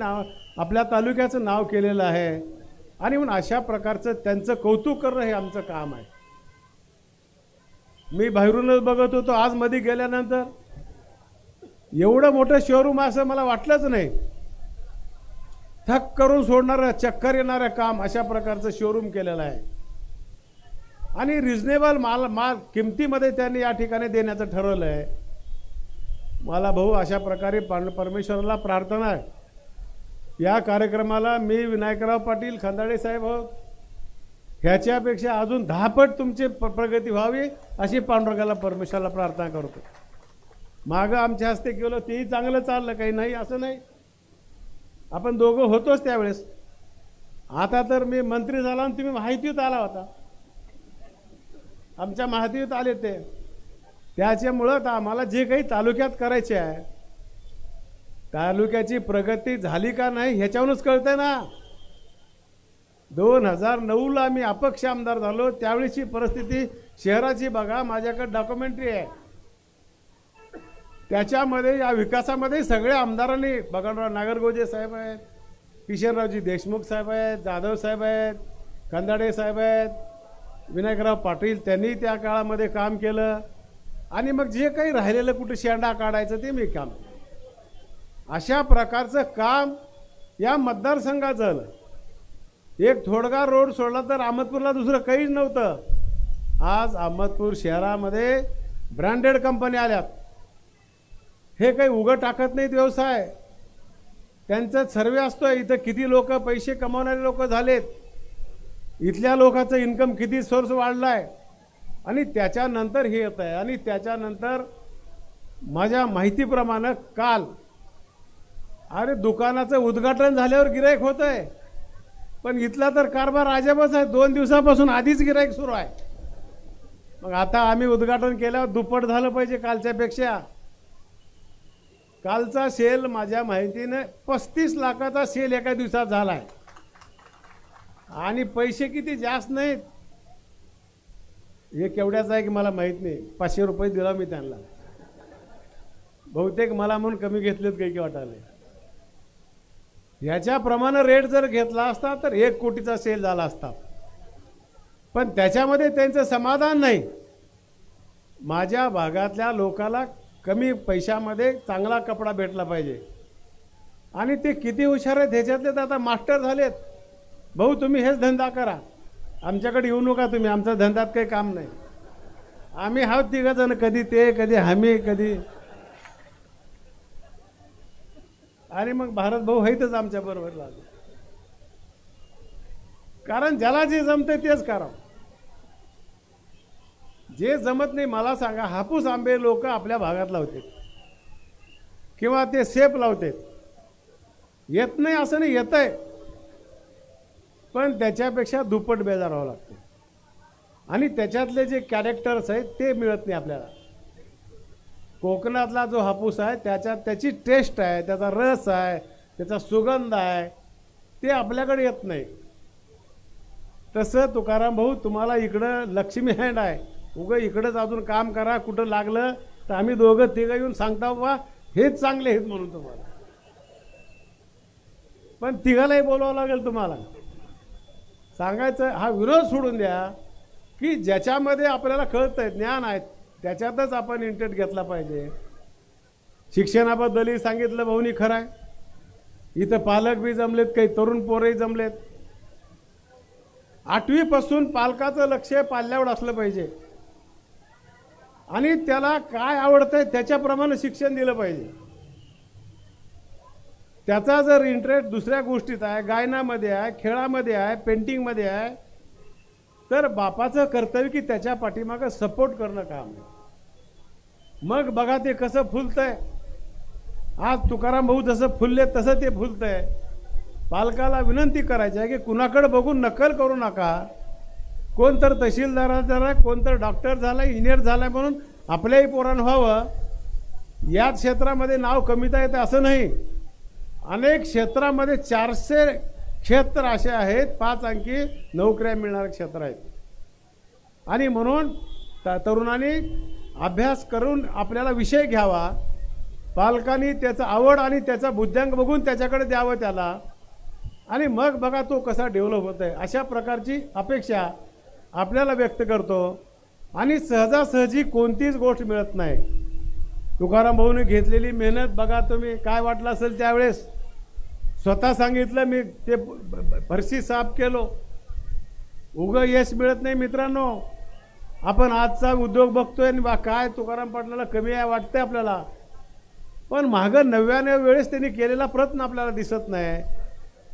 आपल्या तालुक्याचं नाव केलेलं आहे. आणि म्हणून अशा प्रकारचं त्यांचं कौतुक करणं हे आमचं काम आहे. मी बाहेरूनच बघत होतो, आज मध्ये गेल्यानंतर एवढं मोठं शोरूम असं मला वाटलंच नाही. थक करून सोडणारं, चक्कर येणारं काम, अशा प्रकारचं शोरूम केलेलं आहे. आणि रिजनेबल माल किमतीमध्ये त्यांनी या ठिकाणी देण्याचं ठरवलं आहे. मला भाऊ अशा प्रकारे परमेश्वराला प्रार्थना आहे, या कार्यक्रमाला मी विनायकराव पाटील खंदाडे साहेब आहोत, ह्याच्यापेक्षा अजून 10 पट तुमची प्रगती व्हावी अशी पांडुरंगाला परमेश्वराला प्रार्थना करतो. मागं आमच्या हस्ते केलं तेही चांगलं चाललं, काही नाही असं नाही, आपण दोघं होतोच त्यावेळेस. आता तर मी मंत्री झाला आणि तुम्ही माहितीत आला होता, आमच्या माहितीत आले ते. त्याच्यामुळं तर आम्हाला जे काही तालुक्यात करायचे आहे, तालुक्याची प्रगती झाली का नाही ह्याच्यावरूनच कळतंय ना. 2009ला आम्ही अपक्ष आमदार झालो, त्यावेळीची परिस्थिती शहराची बघा, माझ्याकडे डॉक्युमेंटरी आहे. त्याच्यामध्ये या विकासामध्ये सगळ्या आमदारांनी, बघा, नागरगोजे साहेब आहेत, किशनरावजी देशमुख साहेब आहेत, जाधव साहेब आहेत, खंदाडे साहेब आहेत, विनायकराव पाटील, त्यांनी त्या काळामध्ये काम केलं. आणि मग जे काही राहिलेलं कुठे शेंडा काढायचं ते मी काम, अशा प्रकारचं काम या मतदारसंघात झालं. एक थोडगा रोड सोडला तर अहमदपूरला दुसरं काहीच नव्हतं. आज अहमदपूर शहरामध्ये ब्रँडेड कंपन्या आल्यात. हे काही उघड टाकत नाहीत व्यवसाय, त्यांचा सर्वे असतोय इथं किती लोक पैसे कमावणारे लोक झालेत, इथल्या लोकांचं इन्कम किती सोर्स वाढलाय, आणि त्याच्यानंतर हे येत आहे. आणि त्याच्यानंतर माझ्या माहितीप्रमाणे काल दुकानाचं उद्घाटन झाल्यावर गिराईक होत आहे, पण इथला तर कारभार अजबच आहे. 2 दिवसापासून आधीच गिराईक सुरू आहे. मग आता आम्ही उद्घाटन केल्यावर दुप्पट झालं पाहिजे कालच्यापेक्षा. कालचा सेल माझ्या माहितीने 35 लाखाचा सेल एका दिवसात झालाय, आणि पैसे किती जास्त नाहीत. हे केवढ्याचं आहे की मला माहित नाही. 500 रुपये दिला मी त्यांना. बहुतेक मला म्हणून कमी घेतलेत काही वाटायला. याच्याप्रमाणे रेट जर घेतला असता तर 1 कोटीचा सेल झाला असता, पण त्याच्यामध्ये त्यांचं समाधान नाही. माझ्या भागातल्या लोकाला कमी पैशामध्ये चांगला कपडा भेटला पाहिजे, आणि ते किती हुशार आहेत ह्याच्यातले तर आता मास्टर झालेत. भाऊ तुम्ही हेच धंदा करा, आमच्याकडे येऊ नका तुम्ही, आमचा धंद्यात काही काम नाही. आम्ही आहोत 3 जण, कधी ते कधी आम्ही कधी. आणि मग भारत भाऊ आहेतच आमच्या बरोबर लागले. कारण ज्याला जे जमते तेच करावं. जे जमत नाही मला सांगा, हापूस आंबे लोक आपल्या भागात लावतात किंवा ते सेप लावतात. येत नाही असं नाही, येत आहे, पण त्याच्यापेक्षा दुप्पट बेजार व्हावं लागतं. आणि त्याच्यातले जे कॅरेक्टर्स आहेत ते मिळत नाही आपल्याला. कोकणातला जो हापूस आहे त्याच्यात त्याची टेस्ट आहे, त्याचा रस आहे, त्याचा सुगंध आहे, ते आपल्याकडे येत नाही. तसं तुकाराम भाऊ तुम्हाला इकडं लक्ष्मी हँड आहे, उगं इकडंच अजून काम करा, कुठं लागलं तर आम्ही 2-3 येऊन सांगता बा हेच चांगले आहेत म्हणून तुम्हाला. पण 3लाही बोलावं लागेल तुम्हाला. सांगायचं हा विरोध सोडून द्या की ज्याच्यामध्ये आपल्याला कळतंय, ज्ञान आहे, त्याच्यातच आपण इंटरेस्ट घेतला पाहिजे. शिक्षणाबद्दलही सांगितलं भाऊनी, खरं आहे. इथं पालक बी जमलेत, काही तरुण पोरही जमलेत. 8वी पासून पालकाचं लक्ष पाल्यावर असलं पाहिजे, आणि त्याला काय आवडतंय त्याच्याप्रमाणे शिक्षण दिलं पाहिजे. त्याचा जर इंटरेस्ट दुसऱ्या गोष्टीत आहे, गायनामध्ये आहे, खेळामध्ये आहे, पेंटिंगमध्ये आहे, तर बापाचं कर्तव्य की त्याच्या पाठीमागं सपोर्ट करणं काम आहे. मग बघा ते कसं फुलतंय. आज तुकाराम भाऊ जसं फुलले तसं ते फुलतंय. पालकाला विनंती करायची आहे की कुणाकडे बघून नकल करू नका. कोण तर तहसीलदार झाला, कोण तर डॉक्टर झाला, इंजिनियर झाला म्हणून आपल्याही पोरानं व्हावं, या क्षेत्रामध्ये नाव कमीता येतं असं नाही. अनेक क्षेत्रामध्ये 400 क्षेत्र असे आहेत, 5 अंकी नोकऱ्या मिळणारे क्षेत्र आहेत. आणि म्हणून तरुणांनी अभ्यास करून आपल्याला विषय घ्यावा, पालकांनी त्याचं आवड आणि त्याचा बुद्ध्यांक बघून त्याच्याकडे द्यावं त्याला, आणि मग बघा तो कसा डेव्हलप होत आहे. अशा प्रकारची अपेक्षा आपल्याला व्यक्त करतो. आणि सहजासहजी कोणतीच गोष्ट मिळत नाही. तुकाराम भाऊने घेतलेली मेहनत बघा तुम्ही, काय वाटलं असेल त्यावेळेस. स्वतः सांगितलं मी ते फरशी साफ केलो. उगं यश मिळत नाही मित्रांनो. आपण आजचा उद्योग बघतोय आणि काय तुकाराम पाटलाला कमी आहे वाटतंय आपल्याला, पण मागं 99 वेळेस त्यांनी केलेला प्रयत्न आपल्याला दिसत नाही.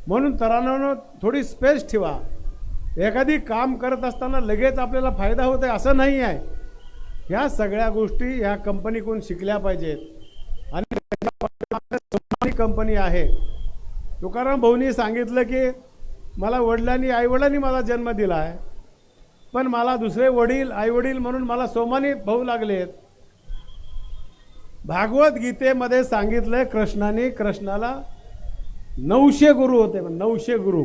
म्हणून तरुणांनो थोडी स्पेस ठेवा. एखादी काम करत असताना लगेच आपल्याला फायदा होत आहे असं नाही आहे. ह्या सगळ्या गोष्टी ह्या कंपनीकडून शिकल्या पाहिजेत. आणि कंपनी आहे. तुकाराम भाऊनी सांगितलं की मला वडिलांनी आईवडिलांनी मला जन्म दिला आहे, पण मला दुसरे वडील आईवडील म्हणून मला सोमानी भाऊ लागलेत. भागवत गीतेमध्ये सांगितलंय कृष्णाला 900 गुरु होते, 900 गुरु.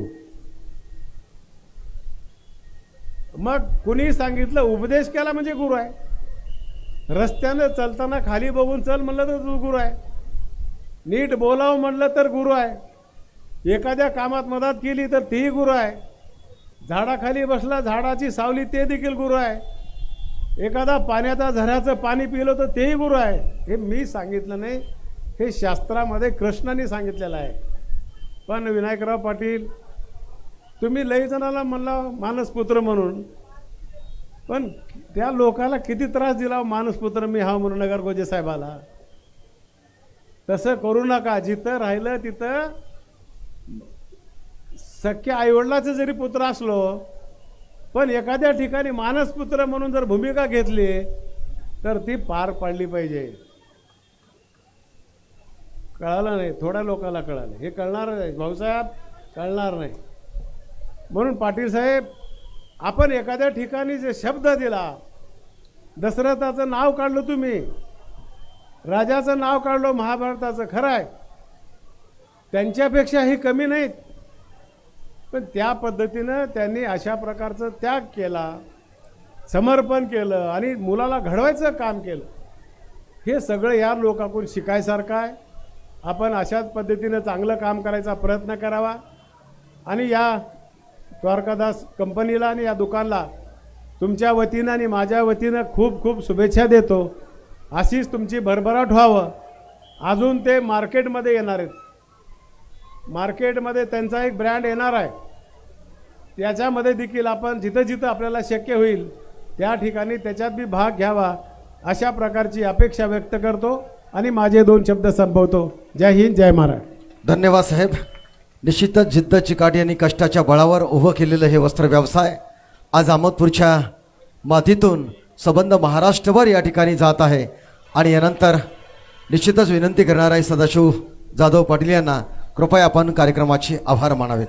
मग कुणी सांगितलं उपदेश केला म्हणजे गुरु आहे. रस्त्यानं चालताना खाली बघून चल म्हणलं तर तू गुरु आहे. नीट बोलावं म्हणलं तर गुरु आहे. एखाद्या कामात मदत केली तर तेही गुरु आहे. झाडाखाली बसला झाडाची सावली ते देखील गुरु आहे. एखादा पाण्याचा झऱ्याचं पाणी पिलं तर तेही गुरु आहे. हे मी सांगितलं नाही, हे शास्त्रामध्ये कृष्णाने सांगितलेलं आहे. पण विनायकराव पाटील तुम्ही लई जणाला म्हणला मानसपुत्र म्हणून, पण त्या लोकाला किती त्रास दिला मानसपुत्र मी हा म्हणून नगर गोजे साहेबाला. तसं करू नका. जिथं राहिलं तिथं सख्या आईवडिलाचे जरी पुत्र असलो, पण एखाद्या ठिकाणी मानसपुत्र म्हणून जर भूमिका घेतली तर ती पार पाडली पाहिजे. कळालं नाही, थोड्या लोकांना कळालं, हे कळणार नाही भाऊसाहेब, कळणार नाही. म्हणून पाटील साहेब, आपण एखाद्या ठिकाणी जे शब्द दिला, दशरथाचं नाव काढलं तुम्ही, राजाचं नाव काढलं महाभारताचं, खरं आहे त्यांच्यापेक्षाही कमी नाहीत, पण त्या पद्धतीनं त्यांनी अशा प्रकारचं त्याग केला, समर्पण केलं आणि मुलाला घडवायचं काम केलं. हे सगळं या लोकांकडून शिकायसारखं आहे. आपण अशाच पद्धतीनं चांगलं काम करायचा प्रयत्न करावा. आणि या द्वारकादास कंपनीला आणि या दुकानला तुमच्या वतीनं आणि माझ्या वतीनं खूप खूप शुभेच्छा देतो. अशीच तुमची भरभराट व्हावं. अजून ते मार्केटमध्ये येणार आहेत. मार्केटमध्ये त्यांचा एक ब्रँड येणार आहे. त्याच्यामध्ये देखील आपण जिथं जिथं आपल्याला शक्य होईल त्या ठिकाणी त्याच्यात बी भाग घ्यावा, अशा प्रकारची अपेक्षा व्यक्त करतो आणि माझे 2 शब्द संपवतो. जय हिंद, जय महाराष्ट्र. धन्यवाद साहेब. निश्चितच जिद्द चिकाटी आणि कष्टाच्या बळावर उभं केलेलं हे वस्त्र व्यवसाय आज अहमदपूरच्या मातीतून संबंध महाराष्ट्रभर या ठिकाणी जात आहे. आणि यानंतर निश्चितच विनंती करणार आहे सदाशिव जाधव पाटील यांना कृपया आपण कार्यक्रमाचे आभार मानावेत.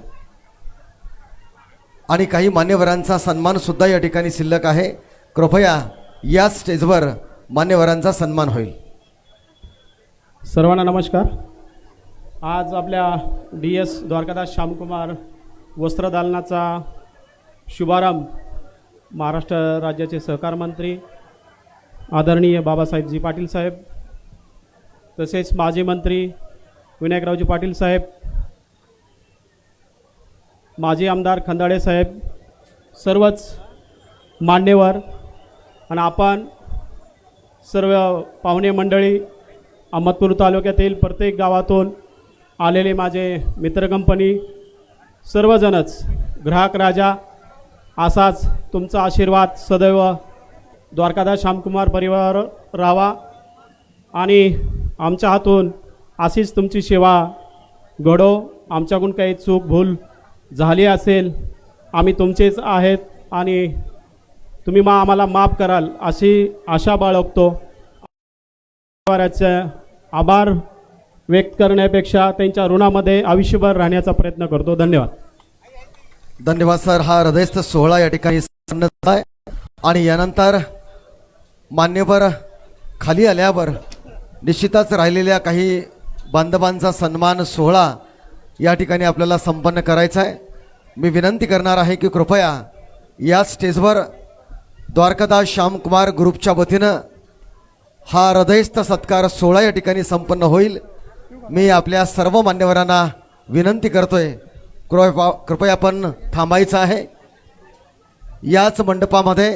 आणि काही मान्यवरांचा सन्मान सुद्धा या ठिकाणी शिल्लक आहे. कृपया या स्टेजवर मान्यवरांचा सन्मान होईल. सर्वांना नमस्कार. आज आपल्या DS द्वारकादास श्यामकुमार वस्त्रदालनाचा शुभारंभ महाराष्ट्र राज्याचे सहकार मंत्री आदरणीय बाबासाहेबजी पाटील साहेब, तसेच माजी मंत्री विनायकरावजी पाटील साहेब, माजी आमदार खंदाडे साहेब, सर्वच मान्यवर आणि आपण सर्व पाहुणे मंडळी, अहमदपूर तालुक्यातील प्रत्येक गावातून आलेले माझे मित्र कंपनी, सर्वजणच, ग्राहक राजा, असाच तुमचा आशीर्वाद सदैव द्वारकादास श्यामकुमार परिवार राहावा आणि आमच्या हातून अशीच तुमची सेवा घडो. आमच्याकडून काही चूक भूल झाली असेल, आम्ही तुमचेच आहेत आणि तुम्ही आम्हाला माफ कराल अशी आशा बाळगतो. परिवाराचे आभार व्यक्त करण्यापेक्षा त्यांच्या ऋणामध्ये आयुष्यभर राहण्याचा प्रयत्न करतो. धन्यवाद. धन्यवाद सर. हा हृदयस्थ सोहळा या ठिकाणी संपन्न झाला आहे. आणि यानंतर मान्यवर खाली आल्यावर निश्चितच राहिलेल्या काही बांधवांचा सन्मान सोहळा या ठिकाणी आपल्याला संपन्न करायचा आहे. मी विनंती करणार आहे की कृपया या स्टेजवर द्वारकादास श्यामकुमार ग्रुपच्या वतीनं हा हृदयस्थ सत्कार सोहळा या ठिकाणी संपन्न होईल. मी आपल्या सर्व मान्यवरांना विनंती करतोय, कृपया आपण थांबायचं आहे. याच मंडपामध्ये